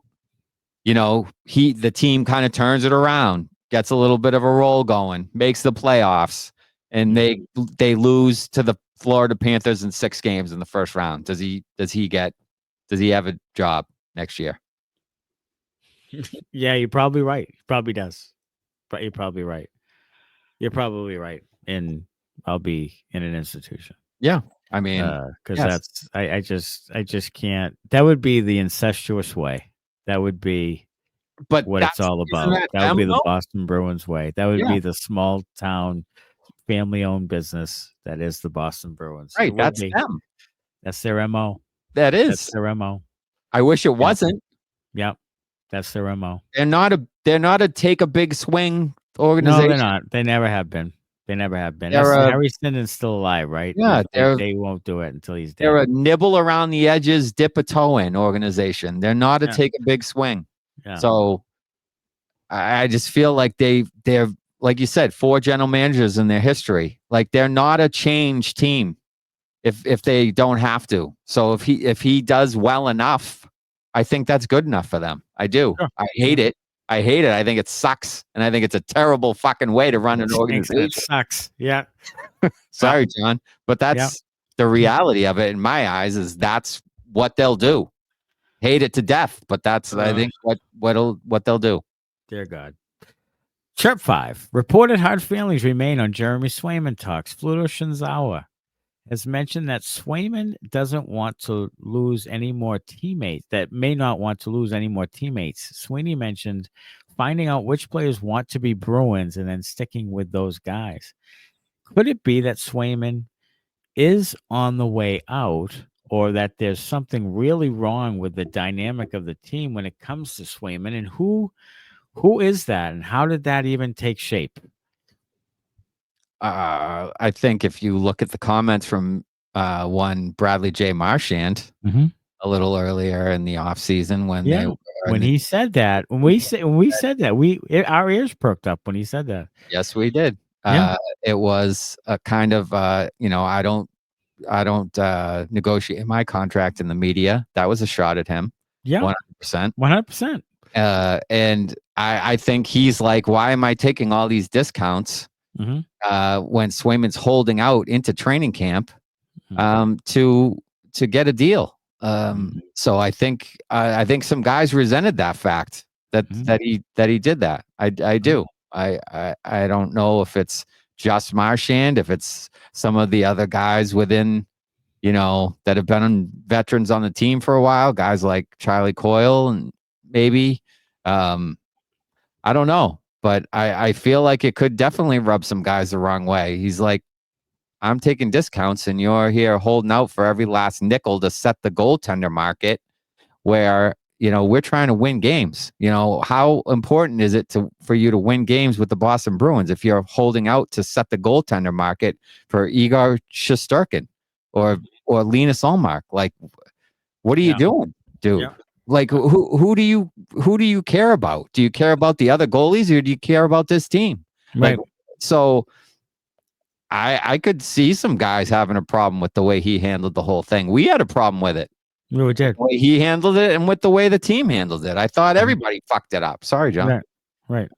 the team kind of turns it around, gets a little bit of a roll going, makes the playoffs, and they lose to the Florida Panthers in 6 games in the first round. Does he have a job next year? Yeah, you're probably right. He probably does. But you're probably right. And I'll be in an institution. Yeah. Because that's I just can't. That would be the incestuous way. That would be but what it's all about. That would be the Boston Bruins way. That would be the small town, family owned business that is the Boston Bruins. Right. That's them. That's their MO. That's their MO. I wish it wasn't. Yep. That's their MO. They're not a take a big swing organization. No, they're not. They never have been. Harry Stinden's still alive, right? Yeah. They won't do it until he's dead. They're a nibble around the edges, dip a toe in organization. They're not a take a big swing. Yeah. So I just feel like they're like you said, 4 general managers in their history. Like they're not a change team if they don't have to. So if he does well enough, I think that's good enough for them. I do. Sure. I hate it. I think it sucks. And I think it's a terrible fucking way to run an organization. It sucks. Yeah. Sorry, John. But that's the reality of it in my eyes is that's what they'll do. Hate it to death. But that's, I think, what they'll do. Dear God. Chirp 5. Reported hard feelings remain on Jeremy Swayman talks. Fluto Shinzawa has mentioned that Swayman doesn't want to lose any more teammates, that may not want to lose any more teammates. Sweeney mentioned finding out which players want to be Bruins and then sticking with those guys. Could it be that Swayman is on the way out, or that there's something really wrong with the dynamic of the team when it comes to Swayman? And who is that, and how did that even take shape? I think if you look at the comments from one Bradley J. Marchand a little earlier in the offseason when he said that, when we said that, our ears perked up when he said that. Yes, we did. It was a kind of I don't negotiate my contract in the media. That was a shot at him. Yeah, 100%. And I think he's like, why am I taking all these discounts when Swayman's holding out into training camp to get a deal? So I think some guys resented that fact that he did that. I do. I don't know if it's just Marchand, if it's some of the other guys within, that have been veterans on the team for a while, guys like Charlie Coyle and maybe. I don't know, but I feel like it could definitely rub some guys the wrong way. He's like, I'm taking discounts and you're here holding out for every last nickel to set the goaltender market where, we're trying to win games. How important is it for you to win games with the Boston Bruins if you're holding out to set the goaltender market for Igor Shesterkin or Linus Ullmark? Like, what are you doing, dude? Yeah. Like, who do you care about? Do you care about the other goalies or do you care about this team? Right. Like, so I could see some guys having a problem with the way he handled the whole thing. We had a problem with it. We did. The way he handled it and with the way the team handled it. I thought everybody fucked it up. Sorry, John. Right.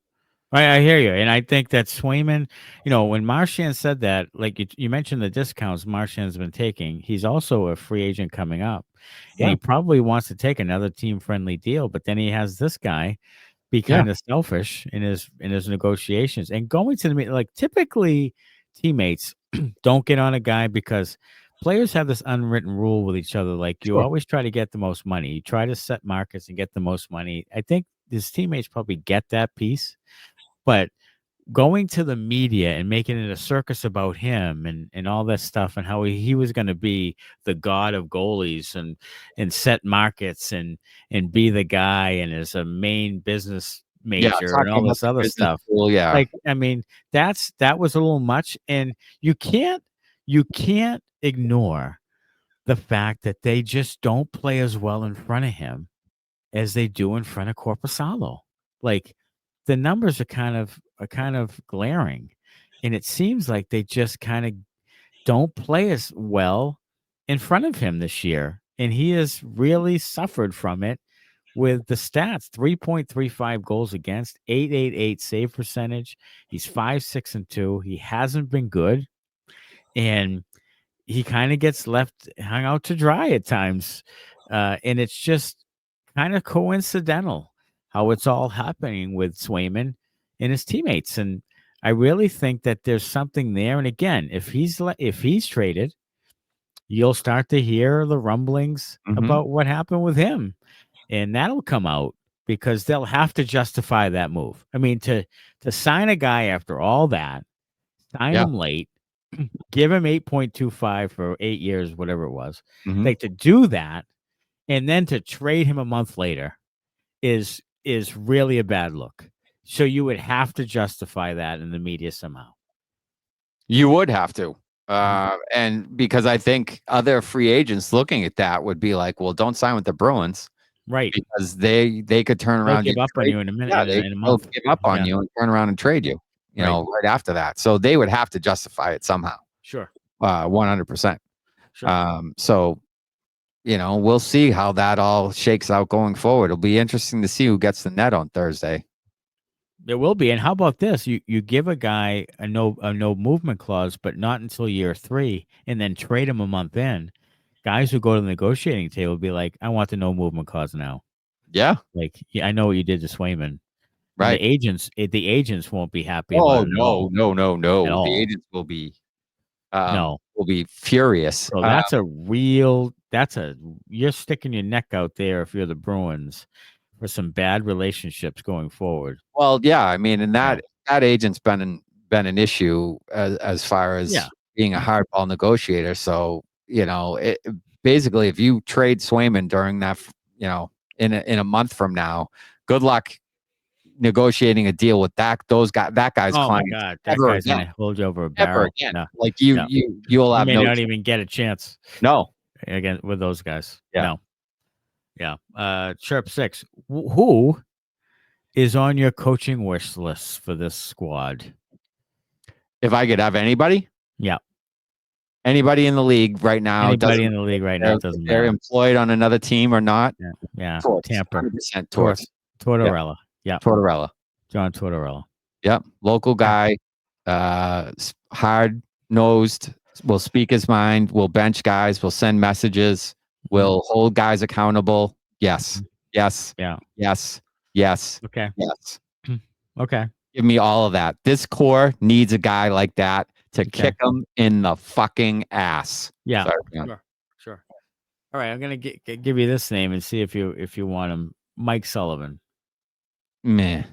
I hear you. And I think that Swayman, when Marchand said that, like you mentioned the discounts Marchand's been taking, he's also a free agent coming up. And he probably wants to take another team-friendly deal, but then he has this guy be kind of selfish in his negotiations. And going to the meeting, like typically teammates don't get on a guy because players have this unwritten rule with each other. Like you always try to get the most money. You try to set markets and get the most money. I think his teammates probably get that piece. But going to the media and making it a circus about him and all that stuff and how he was going to be the god of goalies and set markets and be the guy and is a main business major and all this other stuff. Well, yeah. Like, I mean, that was a little much. And you can't ignore the fact that they just don't play as well in front of him as they do in front of Korpisalo. Like, the numbers are kind of glaring, and it seems like they just kind of don't play as well in front of him this year, and he has really suffered from it with the stats: 3.35 goals against, 888 save percentage. He's 5-6-2. He hasn't been good, and he kind of gets hung out to dry at times, and it's just kind of coincidental how it's all happening with Swayman and his teammates. And I really think that there's something there. And again, if he's traded, you'll start to hear the rumblings about what happened with him, and that'll come out because they'll have to justify that move. I mean, to sign a guy after all that, sign him late, give him 8.25 for 8 years, whatever it was. Like, to do that and then to trade him a month later is really a bad look. So you would have to justify that in the media somehow. You would have to. And because I think other free agents looking at that would be like, well, don't sign with the Bruins. Right. Because they could turn around. They'll give up on you in a minute. Yeah, in a month. Give up on you and turn around and trade you, you know, right after that. So they would have to justify it somehow. Sure. 100%. Sure. So, you know, we'll see how that all shakes out going forward. It'll be interesting to see who gets the net on Thursday. There will be. And how about this? You give a guy a no movement clause, but not until year 3, and then trade him a month in. Guys who go to the negotiating table will be like, I want the no movement clause now. Yeah. Like, I know what you did to Swayman. Right. And the agents won't be happy. Oh, about it no. The agents will be furious. So you're sticking your neck out there if you're the Bruins for some bad relationships going forward. Well, yeah, I mean, and that agent's been an issue as far as being a hardball negotiator. So, you know, basically, if you trade Swayman during that, you know, in a month from now, good luck negotiating a deal with that guy's client. Oh my God, that guy's gonna hold you over a barrel. Again. No. Like you'll have you may not even get a chance. No, again with those guys. Yeah. No. Yeah. Chirp 6. Who is on your coaching wish list for this squad? If I could have anybody? Yeah. Anybody in the league right now? Anybody in the league right now doesn't matter. They're employed on another team or not? Yeah. Tampa. 100% Tortorella. Yeah. Tortorella. John Tortorella. Yep. Local guy. Hard-nosed. Will speak his mind. Will bench guys. Will send messages. Will hold guys accountable. Yes. Yes. Yeah. Yes. Yes. Okay. Yes. Okay. Give me all of that. This core needs a guy like that to kick them in the fucking ass. Yeah. Sorry, Sure. All right. I'm gonna give you this name and see if you want him. Mike Sullivan. Meh.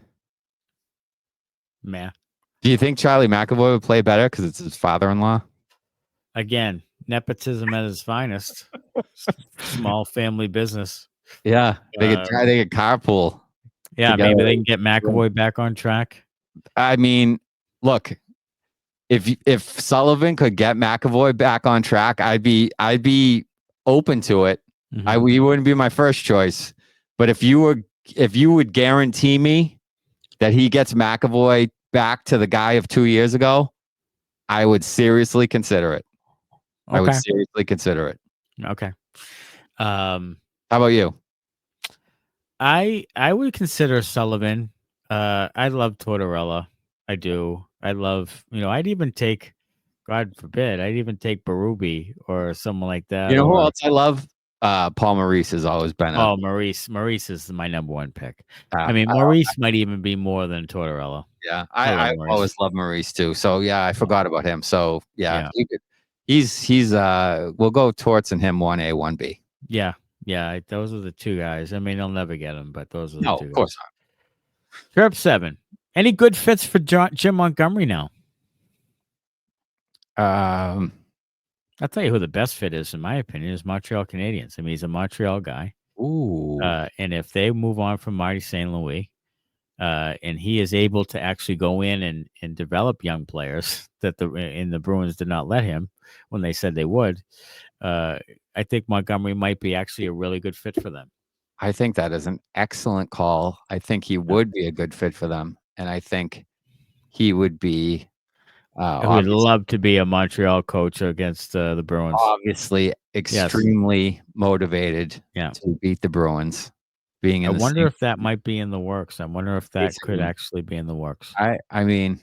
Do you think Charlie McAvoy would play better because it's his father-in-law? Again, nepotism at its finest. Small family business. Yeah, they could carpool. Yeah, together. maybe they can get McAvoy back on track. I mean, look, if Sullivan could get McAvoy back on track, I'd be open to it. Mm-hmm. He wouldn't be my first choice, but if you would guarantee me that he gets McAvoy back to the guy of 2 years ago, I would seriously consider it. Okay. I would seriously consider it. Okay. How about you? I would consider Sullivan. I love Tortorella. I do. I love, I'd even take, God forbid, I'd even take Berube or someone like that. You know who else I love? Paul Maurice has always been. Maurice. Maurice is my number one pick. I mean, Maurice might even be more than Tortorella. Yeah, I always love Maurice too. So yeah, I forgot about him. So yeah. He's we'll go Torts and him 1A, 1B. Yeah. Yeah. Those are the two guys. I mean, they'll never get him, but those are the two guys. Of course not. Chirp 7. Any good fits for Jim Montgomery now? I'll tell you who the best fit is, in my opinion, is Montreal Canadiens. I mean, he's a Montreal guy. Ooh. And if they move on from Marty St. Louis, and he is able to actually go in and develop young players that the Bruins did not let him when they said they would, I think Montgomery might be actually a really good fit for them. I think that is an excellent call. I think he would be a good fit for them. And I think he would be... I would love to be a Montreal coach against the Bruins. Obviously, extremely motivated to beat the Bruins. I wonder if that might be in the works. I wonder if that could actually be in the works. I mean,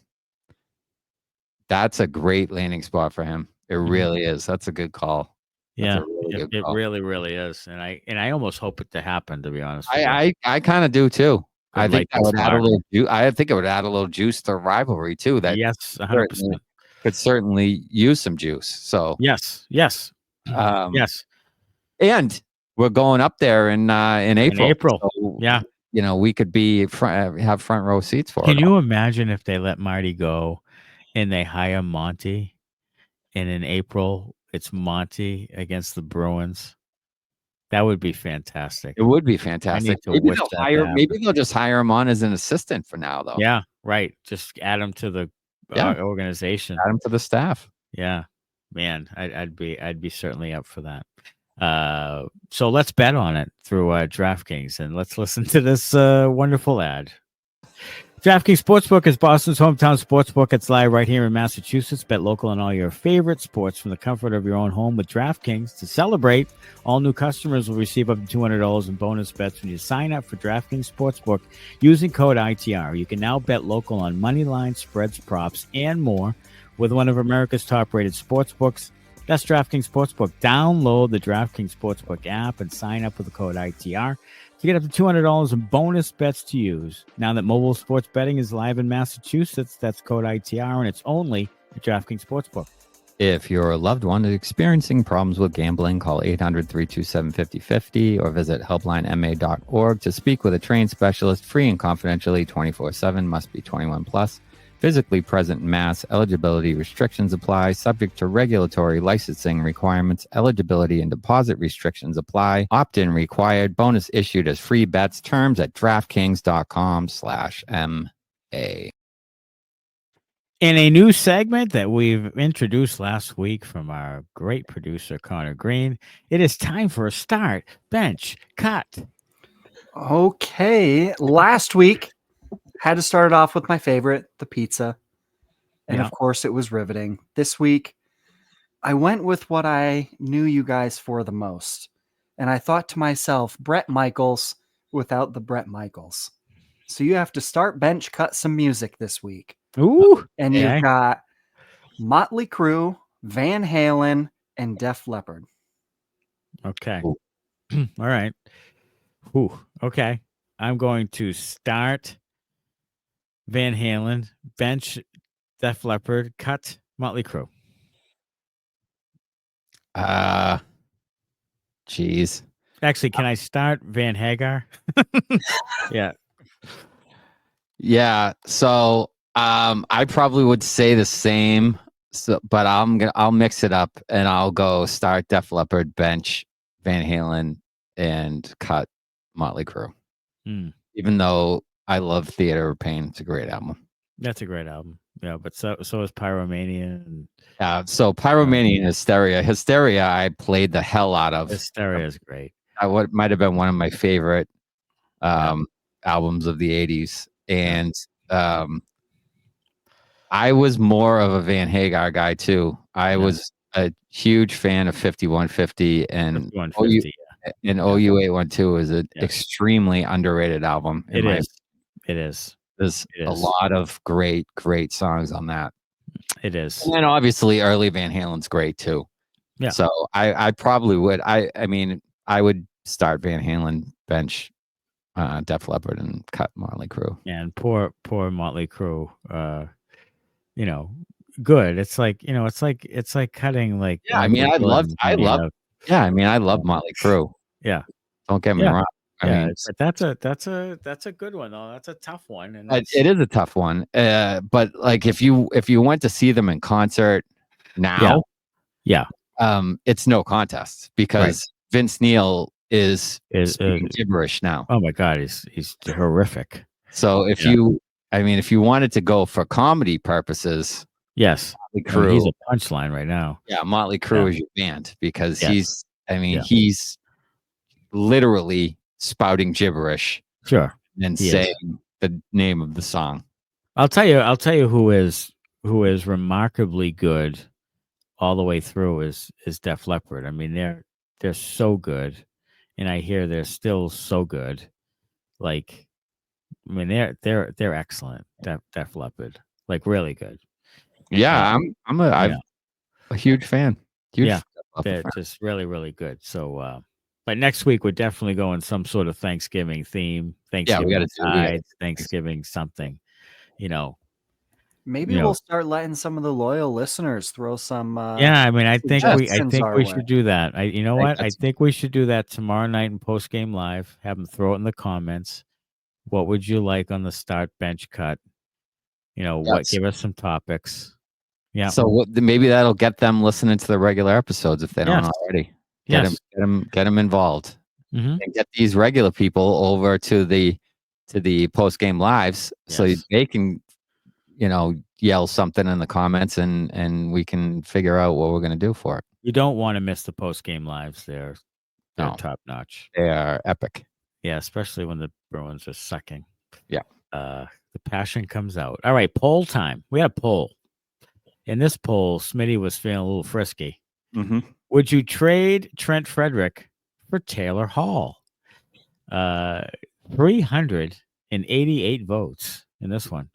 that's a great landing spot for him. It really is. That's a good call. Yeah, it really, really is. And I almost hope it to happen, to be honest. I kind of do too. I think that would add a little juice. I think it would add a little juice to the rivalry too. That yes, 100% could certainly use some juice. So yes. And we're going up there in April. So, yeah. we could be have front row seats for it. Can you imagine if they let Marty go and they hire Monty, and in April it's Monty against the Bruins? That would be fantastic. It would be fantastic. Maybe they'll just hire him on as an assistant for now, though. Yeah, right. Just add him to the organization. Add him to the staff. Yeah, man, I'd be certainly up for that. So let's bet on it through DraftKings, and let's listen to this wonderful ad. DraftKings Sportsbook is Boston's hometown sportsbook. It's live right here in Massachusetts. Bet local on all your favorite sports from the comfort of your own home with DraftKings. To celebrate, all new customers will receive up to $200 in bonus bets when you sign up for DraftKings Sportsbook using code ITR. You can now bet local on money line, spreads, props, and more with one of America's top-rated sportsbooks. That's DraftKings Sportsbook. Download the DraftKings Sportsbook app and sign up with the code ITR to get up to $200 in bonus bets to use. Now that mobile sports betting is live in Massachusetts, that's code ITR, and it's only at DraftKings Sportsbook. If your loved one is experiencing problems with gambling, call 800-327-5050 or visit helplinema.org to speak with a trained specialist, free and confidentially 24/7. Must be 21 plus. Physically present in Mass. Eligibility restrictions apply. Subject to regulatory licensing requirements. Eligibility and deposit restrictions apply. Opt-in required. Bonus issued as free bets. Terms at DraftKings.com/MA. In a new segment that we've introduced last week from our great producer, Connor Green, it is time for a start, bench, cut. Okay. Last week, had to start it off with my favorite, the pizza. And of course, it was riveting. This week, I went with what I knew you guys for the most. And I thought to myself, Bret Michaels without the Bret Michaels. So you have to start bench, cut some music this week. Ooh. And you've got Motley Crue, Van Halen, and Def Leppard. Okay. All right. Ooh. Okay. I'm going to start Van Halen, bench Def Leppard, cut Motley Crue. Jeez. Actually, can I start Van Hagar? Yeah. Yeah. So I probably would say the same. But I'll mix it up and I'll go start Def Leppard, bench Van Halen, and cut Motley Crue. Even though I love Theater of Pain, it's a great album. That's a great album. Yeah, but so is Pyromania. And so Pyromania and Hysteria. Hysteria, I played the hell out of. Hysteria is great. What might have been one of my favorite albums of the 80s. And I was more of a Van Hagar guy too. I was a huge fan of 5150 and 5150. And OU812 is an extremely underrated album. It is. It is. There's a lot of great songs on that. It is. And then obviously early Van Halen's great too. Yeah. So I probably would. I mean, I would start Van Halen, bench Def Leppard, and cut Motley Crue. And poor Motley Crue. Good. It's like cutting like. Yeah, I mean, I love Motley Crue. Yeah. Don't get me wrong. I mean, but that's a good one though. That's a tough one. And it is a tough one. But like if you went to see them in concert now, it's no contest because Vince Neil is speaking gibberish now. Oh my God, he's horrific. So if you wanted to go for comedy purposes, yes, Motley Crue, he's a punchline right now. Yeah, Motley Crue is your band because he's literally spouting gibberish. Sure. And saying the name of the song. I'll tell you who is remarkably good all the way through is Def Leppard. I mean, they're so good, and I hear they're still so good. Like, I mean, they're excellent. Def Leppard, like really good. Yeah, I'm a huge fan. They're just really, really good. So, but next week we're definitely going some sort of Thanksgiving theme. Thanksgiving, we got to Thanksgiving something. Maybe we'll start letting some of the loyal listeners throw some. I mean, I think we should do that. I think we should do that tomorrow night in post game live. Have them throw it in the comments. What would you like on the start bench cut? What? Yes. Give us some topics. Yeah. So maybe that'll get them listening to the regular episodes if they don't already. Get them involved, Mm-hmm. and get these regular people over to the post game lives so they can, yell something in the comments and we can figure out what we're going to do for it. You don't want to miss the post game lives. They're top notch. They are epic. Yeah, especially when the Bruins are sucking. Yeah. The passion comes out. All right, poll time. We had a poll. In this poll, Smitty was feeling a little frisky. Mm-hmm. Would you trade Trent Frederic for Taylor Hall? 388 votes in this one.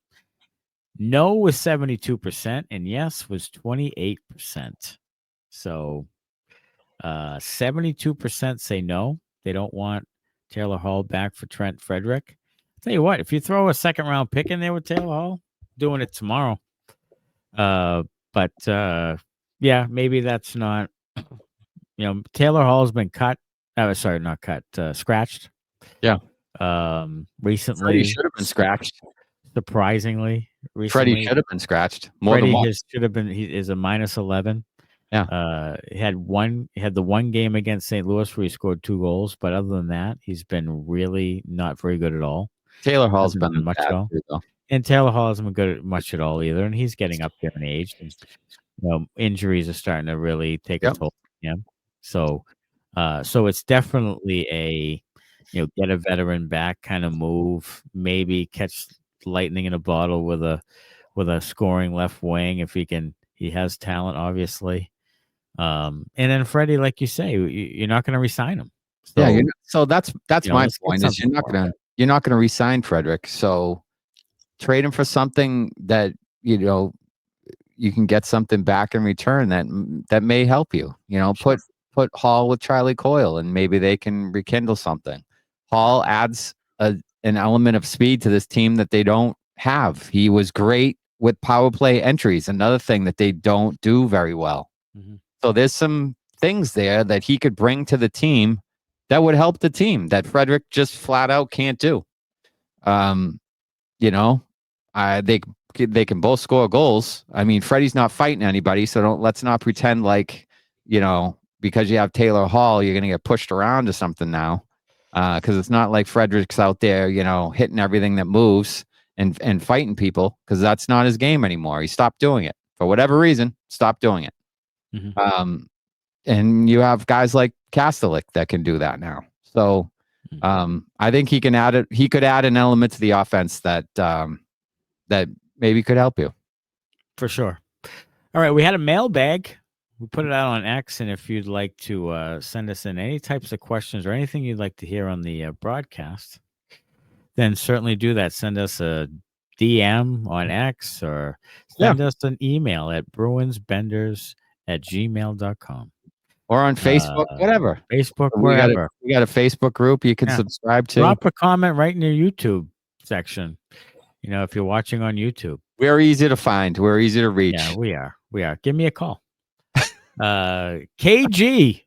No was 72%, and yes was 28%. So 72% say no. They don't want Taylor Hall back for Trent Frederic. I'll tell you what, if you throw a second-round pick in there with Taylor Hall, doing it tomorrow. But maybe that's not, Taylor Hall's been cut. Sorry, not cut, scratched. Yeah. Recently. Freddie should have been scratched. Surprisingly, recently. Freddie should have been scratched. Freddie should have been, he is a -11. Yeah. He had the one game against St. Louis where he scored 2 goals, but other than that, he's been really not very good at all. Taylor Hall's been much at all. Though. And Taylor Hall hasn't been good at much at all either, and he's getting up there in age. And, injuries are starting to really take a toll on him. So it's definitely a get a veteran back kind of move. Maybe catch lightning in a bottle with a scoring left wing if he can. He has talent, obviously. And then Freddie, like you say, you're not going to re-sign him. So, yeah. So that's my point. Is you're not gonna re-sign Frederic. So trade him for something that you can get something back in return that may help you. Put Hall with Charlie Coyle, and maybe they can rekindle something. Hall adds an element of speed to this team that they don't have. He was great with power play entries, another thing that they don't do very well. Mm-hmm. So there's some things there that he could bring to the team that would help the team that Frederic just flat out can't do. They can both score goals. I mean, Freddie's not fighting anybody, so let's not pretend like, because you have Taylor Hall, you're going to get pushed around to something now. Because it's not like Frederic's out there, hitting everything that moves and fighting people, because that's not his game anymore. He stopped doing it for whatever reason. Stopped doing it. Mm-hmm. And you have guys like Kastelik that can do that now. So I think he can add it. He could add an element to the offense that maybe could help you. For sure. All right, we had a mailbag. We put it out on X, and if you'd like to send us in any types of questions or anything you'd like to hear on the broadcast, then certainly do that. Send us a DM on X or send us an email at bruinsbenders@gmail.com. Or on Facebook, whatever. Facebook, wherever. We got a Facebook group you can subscribe to. Drop a comment right in your YouTube section. If you're watching on YouTube. We're easy to find. We're easy to reach. Yeah, we are. Give me a call. KG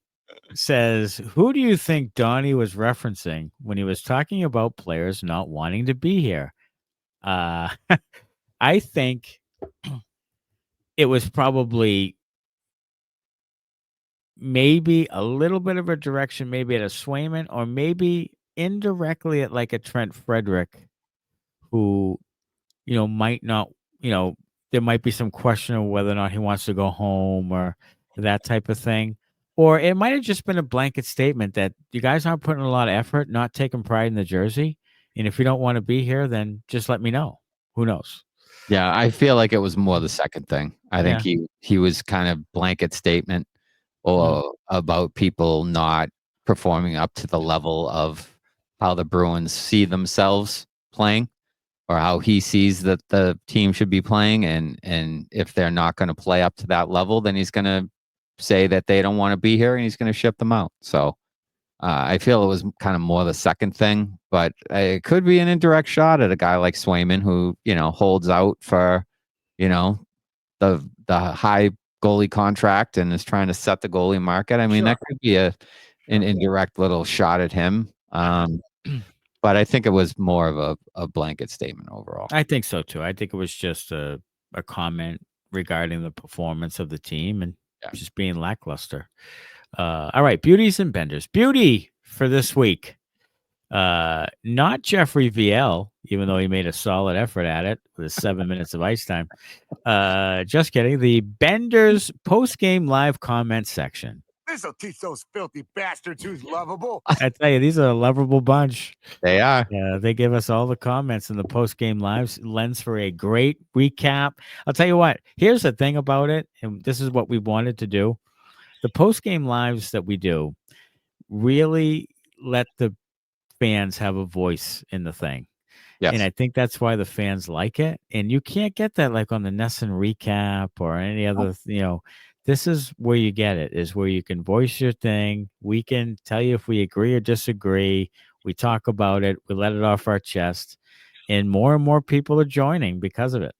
says, who do you think Donnie was referencing when he was talking about players not wanting to be here? I think it was probably maybe a little bit of a direction, maybe at a Swayman, or maybe indirectly at like a Trent Frederic, who, might not, there might be some question of whether or not he wants to go home or that type of thing. Or it might have just been a blanket statement that you guys aren't putting a lot of effort, not taking pride in the jersey. And if you don't want to be here, then just let me know. Who knows? Yeah, I feel like it was more the second thing. I think he was kind of blanket statement about people not performing up to the level of how the Bruins see themselves playing, or how he sees that the team should be playing. And if they're not going to play up to that level, then he's going to say that they don't want to be here and he's going to ship them out. So I feel it was kind of more the second thing, but it could be an indirect shot at a guy like Swayman, who, holds out for, the high goalie contract and is trying to set the goalie market. I mean, that could be an indirect little shot at him. But I think it was more of a blanket statement overall. I think so too. I think it was just a comment regarding the performance of the team and just being lackluster. All right, beauties and benders. Beauty for this week. Not Jeffrey VL, even though he made a solid effort at it with his 7 minutes of ice time. Just kidding. The Benders post-game live comment section. This'll teach those filthy bastards who's lovable. I tell you, these are a lovable bunch. They are. Yeah, they give us all the comments in the post-game lives. Lens for a great recap. I'll tell you what. Here's the thing about it, and this is what we wanted to do. The post-game lives that we do really let the fans have a voice in the thing. Yes. And I think that's why the fans like it. And you can't get that like on the Nesson recap or any other, this is where you get it, is where you can voice your thing. We can tell you if we agree or disagree. We talk about it. We let it off our chest. And more people are joining because of it.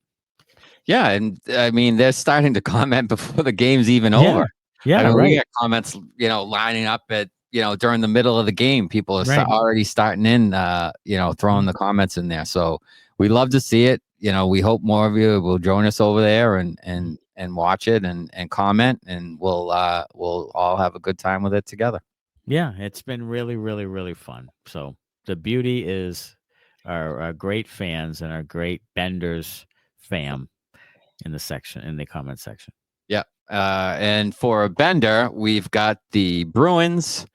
Yeah. And I mean, they're starting to comment before the game's even over. Yeah, I mean, right. we got comments, lining up at, during the middle of the game. People are already starting in, throwing the comments in there. So we love to see it. We hope more of you will join us over there and watch it and comment, and we'll all have a good time with it together. Yeah, it's been really, really, really fun. So the beauty is our great fans and our great Benders fam in the comment section. Yeah. And for a Bender, we've got the Bruins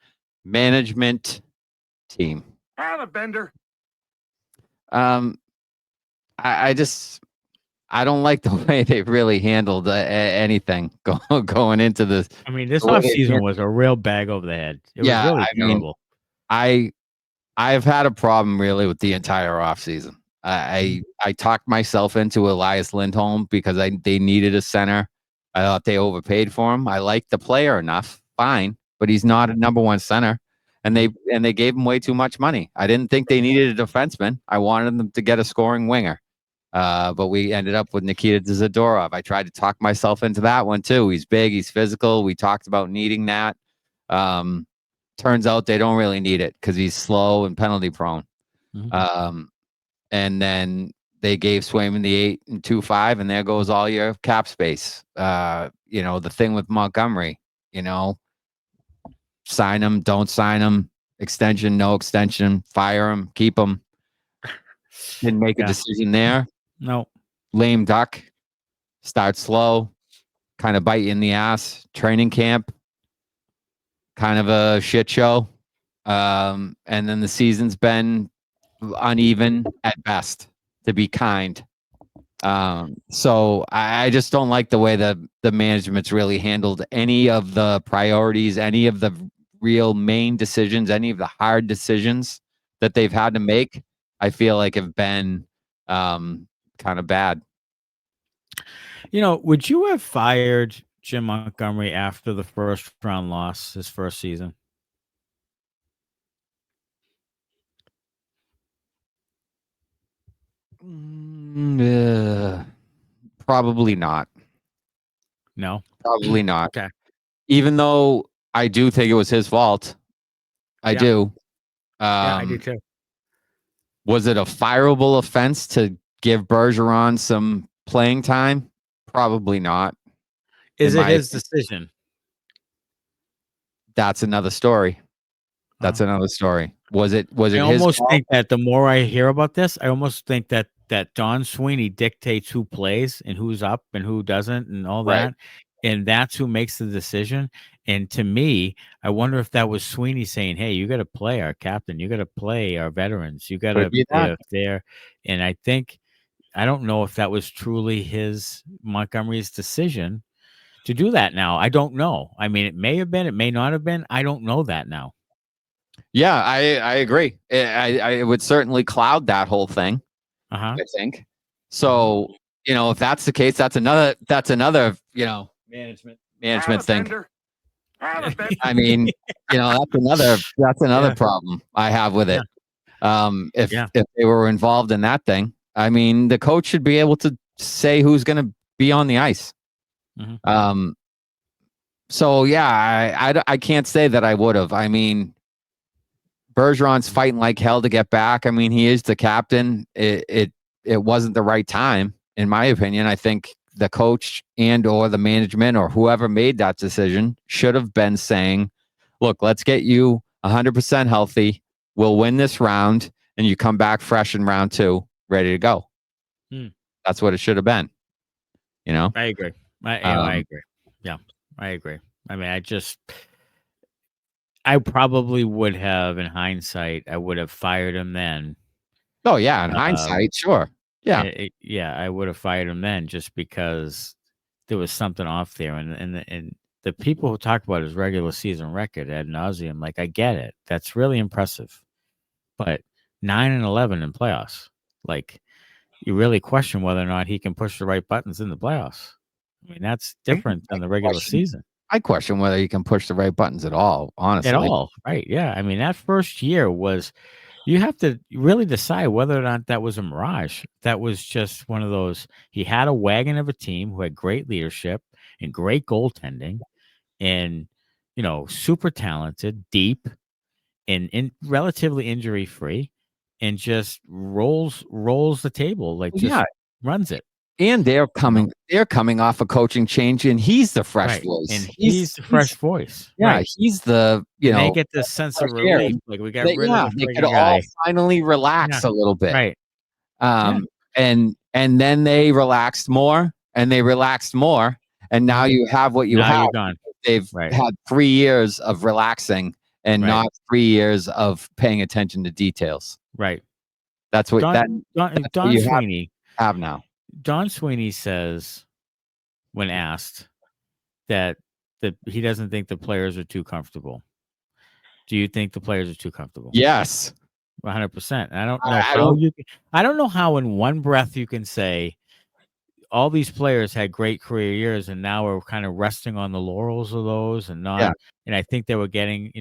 management team. I'm a Bender. I don't like the way they really handled anything going into this. I mean, this offseason was a real bag over the head. It was really terrible. I've had a problem really with the entire offseason. I talked myself into Elias Lindholm because they needed a center. I thought they overpaid for him. I like the player enough, fine, but he's not a number one center, and they gave him way too much money. I didn't think they needed a defenseman. I wanted them to get a scoring winger. But we ended up with Nikita Zadorov. I tried to talk myself into that one too. He's big, he's physical. We talked about needing that. Turns out they don't really need it because he's slow and penalty prone. Mm-hmm. And then they gave Swayman the 8 and 2.5, and there goes all your cap space. The thing with Montgomery, sign him, don't sign him, extension, no extension, fire him, keep him. Didn't make a decision there. No. Lame duck. Start slow. Kind of bite you in the ass. Training camp. Kind of a shit show. And then the season's been uneven at best, to be kind. So I just don't like the way the management's really handled any of the priorities, any of the real main decisions, any of the hard decisions that they've had to make. I feel like have been kind of bad. Would you have fired Jim Montgomery after the first round loss his first season? Probably not. No, probably not. Okay. Even though I do think it was his fault. I do. I do too. Was it a fireable offense to give Bergeron some playing time? Probably not. Is it his decision? That's another story. Another story. Was it I almost think that the more I hear about this, I almost think that Don Sweeney dictates who plays and who's up and who doesn't and all that. And that's who makes the decision. And to me, I wonder if that was Sweeney saying, hey, you got to play our captain. You got to play our veterans. You got to be there. And I don't know if that was truly Montgomery's decision to do that now. I don't know. I mean, it may have been, it may not have been. I don't know that now. Yeah, I agree. I would certainly cloud that whole thing. I think. So, if that's the case, that's another, management thing. I mean, that's another problem I have with it. If they were involved in that thing, I mean, the coach should be able to say who's going to be on the ice. Mm-hmm. So yeah, I can't say that I would have. I mean, Bergeron's fighting like hell to get back. I mean, he is the captain. It wasn't the right time, in my opinion. I think the coach or the management or whoever made that decision should have been saying, look, let's get you 100% healthy. We'll win this round, and you come back fresh in round 2, ready to go. That's what it should have been. I agree. I agree. Yeah, I agree. I mean, I probably would have, in hindsight, I would have fired him then. Oh yeah, in hindsight, sure. Yeah, I would have fired him then, just because there was something off there, and the people who talk about his regular season record ad nauseum, like, I get it, that's really impressive, but 9-11 in playoffs, like, you really question whether or not he can push the right buttons in the playoffs. I mean, that's different than the regular season. I question whether he can push the right buttons at all, honestly. At all, right? Yeah. I mean, that first year you have to really decide whether or not that was a mirage. That was just one of those, he had a wagon of a team who had great leadership and great goaltending and, super talented, deep, and relatively injury-free, and just rolls the table, like, just runs it. And they're coming off a coaching change, and he's the fresh voice. And he's the fresh voice. Yeah, right. He's the they get this sense of relief, like, we got rid of the they could guy. all finally relax a little bit, right? And then they relaxed more, and now you have what you have. You're gone. They've had 3 years of relaxing and not 3 years of paying attention to details. Right. That's what Don you Sweeney have now. Don Sweeney says, when asked, that he doesn't think the players are too comfortable. Do you think the players are too comfortable? Yes, 100%. I don't know how in one breath you can say all these players had great career years, and now we're kind of resting on the laurels of those, and not. Yeah. And I think they were getting,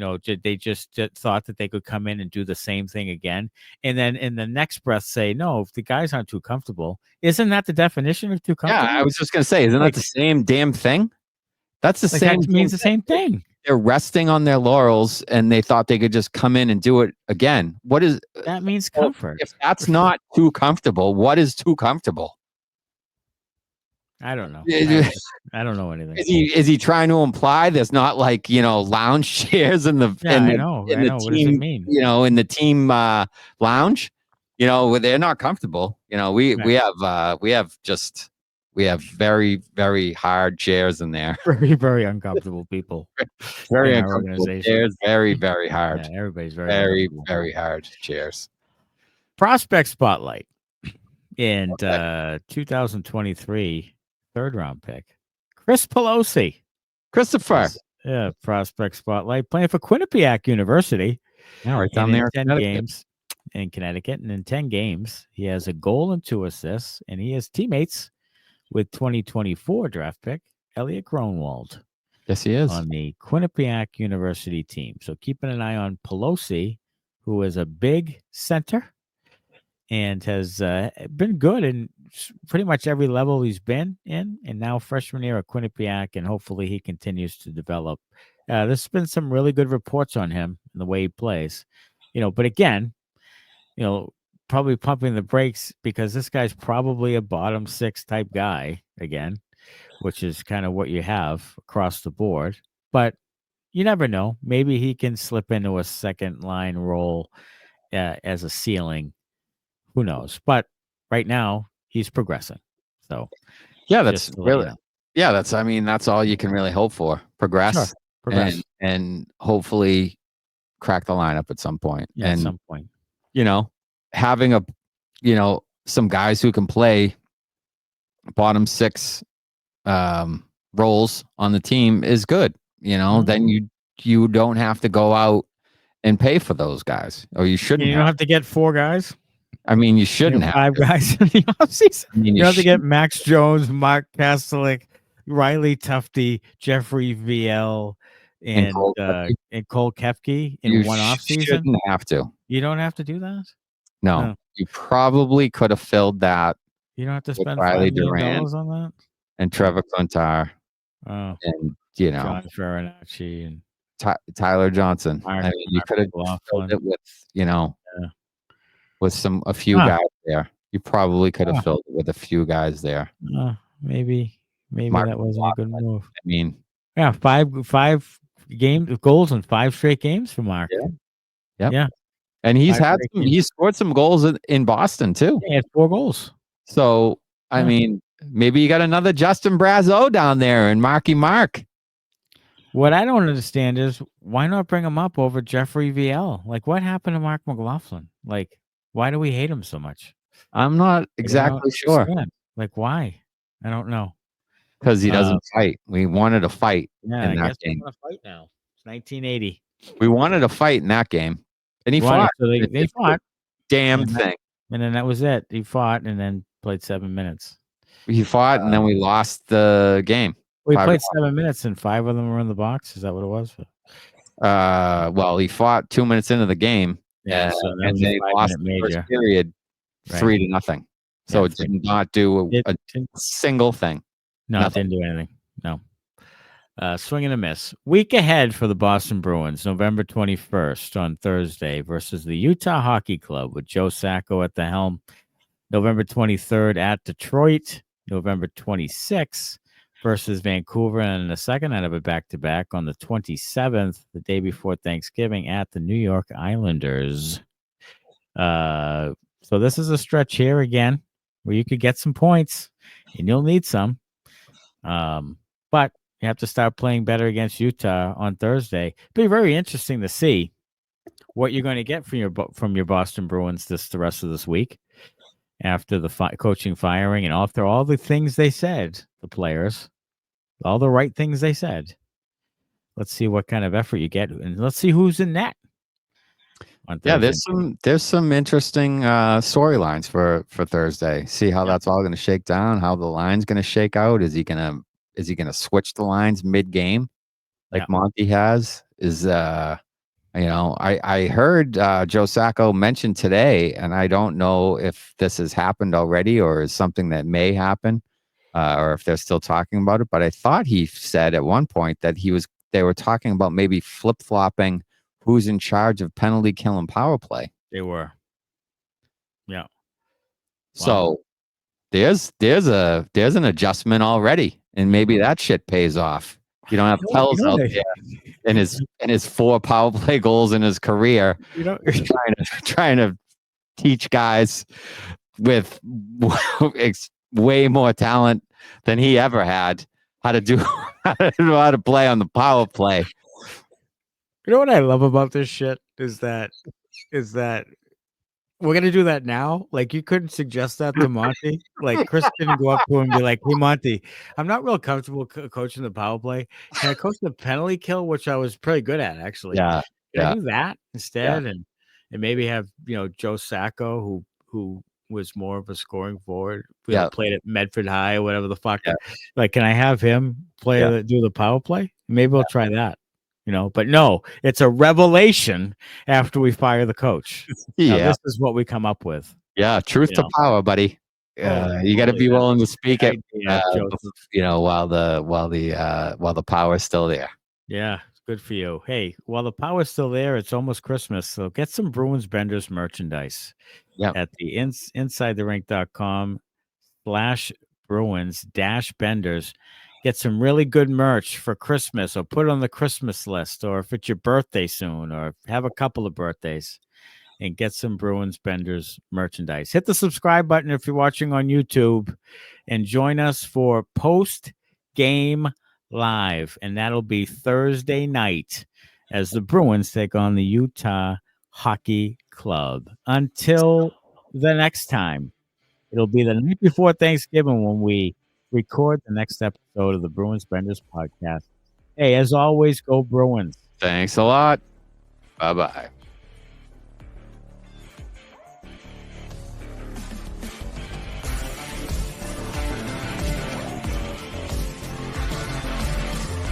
they just thought that they could come in and do the same thing again, and then in the next breath say, no, if the guys aren't too comfortable, isn't that the definition of too comfortable? Yeah, I was just gonna say, isn't that the same damn thing? That's the same. That means the same thing. They're resting on their laurels, and they thought they could just come in and do it again. What is that? Means comfort. If that's not too comfortable, what is too comfortable? I don't know. I don't know anything. Is he trying to imply there's not, like, lounge chairs in the I know. Team, what does it mean? In the team lounge, they're not comfortable. We have very, very hard chairs in there. Very, very uncomfortable people. Very uncomfortable chairs. Very, very hard. Yeah, everybody's very, very hard chairs. Prospect spotlight in 2023. Third-round pick, Chris Pelosi. Christopher. Yeah, prospect spotlight, playing for Quinnipiac University. Yeah, right down there. 10 games in Connecticut. And in 10 games, he has a goal and 2 assists, and he has teammates with 2024 draft pick, Elliot Gronwald. Yes, he is. On the Quinnipiac University team. So keeping an eye on Pelosi, who is a big center and has been good in pretty much every level he's been in, and now freshman year at Quinnipiac, and hopefully he continues to develop. There's been some really good reports on him and the way he plays, but again, probably pumping the brakes, because this guy's probably a bottom 6 type guy again, which is kind of what you have across the board, but you never know. Maybe he can slip into a second line role as a ceiling. Who knows? But right now he's progressing. So yeah, that's really, that's all you can really hope for. Progress. And hopefully crack the lineup at some point. Yeah, at some point. Having some guys who can play bottom 6 roles on the team is good. Then you don't have to go out and pay for those guys, or you shouldn't. You don't have to get 4 guys. I mean, you shouldn't have 5 guys in the offseason. You have to get Max Jones, Mark Kastelik, Riley Tufte, Jeffrey VL, and Cole Koepke in one offseason. You shouldn't have to. You don't have to do that? No. You probably could have filled that. You don't have to spend Riley $5 million on that? And Trevor Clintar. Oh. And, John Farinacci. And Tyler Johnson. Mark- I mean, you Mark could have McLaughlin. filled it with, Yeah. with a few Huh. guys there. You probably could have Huh. filled it with a few guys there. Maybe Mark that wasn't a good move. I mean, Yeah, five goals in 5 straight games for Mark. Yeah. Yep. Yeah. and he's 5 straight games. he's scored some goals in Boston too. He had 4 goals. So I Yeah. mean, maybe you got another Justin Brazeau down there and Marky Mark. What I don't understand is why not bring him up over Jeffrey VL? Like, what happened to Mark McLaughlin? Like, why do we hate him so much? I'm not I don't exactly sure understand. Like, why? I don't know. because he doesn't fight. We wanted a fight Yeah, in I that guess game. we're gonna fight now. It's 1980. We wanted a fight in that game, and he Why? fought. So they It's the fought, damn and thing. and then that was it. He fought and then played 7 minutes. He fought, and then we lost the game. We 5-1. played 7 minutes, and 5 of them were in the box. Is that what it was? Well, he fought 2 minutes into the game. Yeah, so that and was then a he lost 5-minute the first major. period Right. 3-0. So Yeah, it did not do It a didn't- single thing. No, Nothing. it didn't do anything. No. Swing and a miss. Week ahead for the Boston Bruins, November 21st on Thursday versus the Utah Hockey Club with Joe Sacco at the helm. November 23rd at Detroit. November 26th versus Vancouver. And the second night of a back-to-back on the 27th, the day before Thanksgiving, at the New York Islanders. So this is a stretch here again where you could get some points, and you'll need some. But you have to start playing better against Utah on Thursday. Be very interesting to see what you're going to get from your Boston Bruins the rest of this week after the coaching firing and after all the things they said, the players, all the right things they said. Let's see what kind of effort you get, and let's see who's in net. Yeah, there's some interesting storylines for Thursday. See how that's all going to shake down. How the line's going to shake out. Is he gonna switch the lines mid game, like Monty has? I heard Joe Sacco mention today, and I don't know if this has happened already or is something that may happen, or if they're still talking about it. But I thought he said at one point that they were talking about maybe flip flopping who's in charge of penalty kill and power play. They were. Yeah. Wow. So there's an adjustment already, and maybe that shit pays off. You don't have Pels out there and his 4 power play goals in his career. Trying to teach guys with way more talent than he ever had how to play on the power play. You know what I love about this shit is that we're gonna do that now. Like, you couldn't suggest that to Monty. Like, Chris couldn't go up to him and be like, "Hey, Monty, I'm not real comfortable coaching the power play. Can I coach the penalty kill, which I was pretty good at, actually? Yeah, Can I do that instead, and maybe have Joe Sacco, who was more of a scoring forward, played at Medford High or whatever the fuck. Like, can I have him do the power play? Maybe we'll try that." But no, it's a revelation after we fire the coach. Now, this is what we come up with. Yeah, truth to power, buddy. You got to be willing to speak it. While the power is still there. Yeah, good for you. Hey, while the power's still there, it's almost Christmas, so get some Bruins Benders merchandise. At the insidetherink.com/Bruins-Benders. Get some really good merch for Christmas, or put it on the Christmas list, or if it's your birthday soon, or have a couple of birthdays, and get some Bruins Benders merchandise. Hit the subscribe button if you're watching on YouTube, and join us for post-game live, and that'll be Thursday night as the Bruins take on the Utah Hockey Club. Until the next time, it'll be the night before Thanksgiving when we record the next episode of the Bruins Benders Podcast. Hey, as always, go Bruins. Thanks a lot. Bye-bye.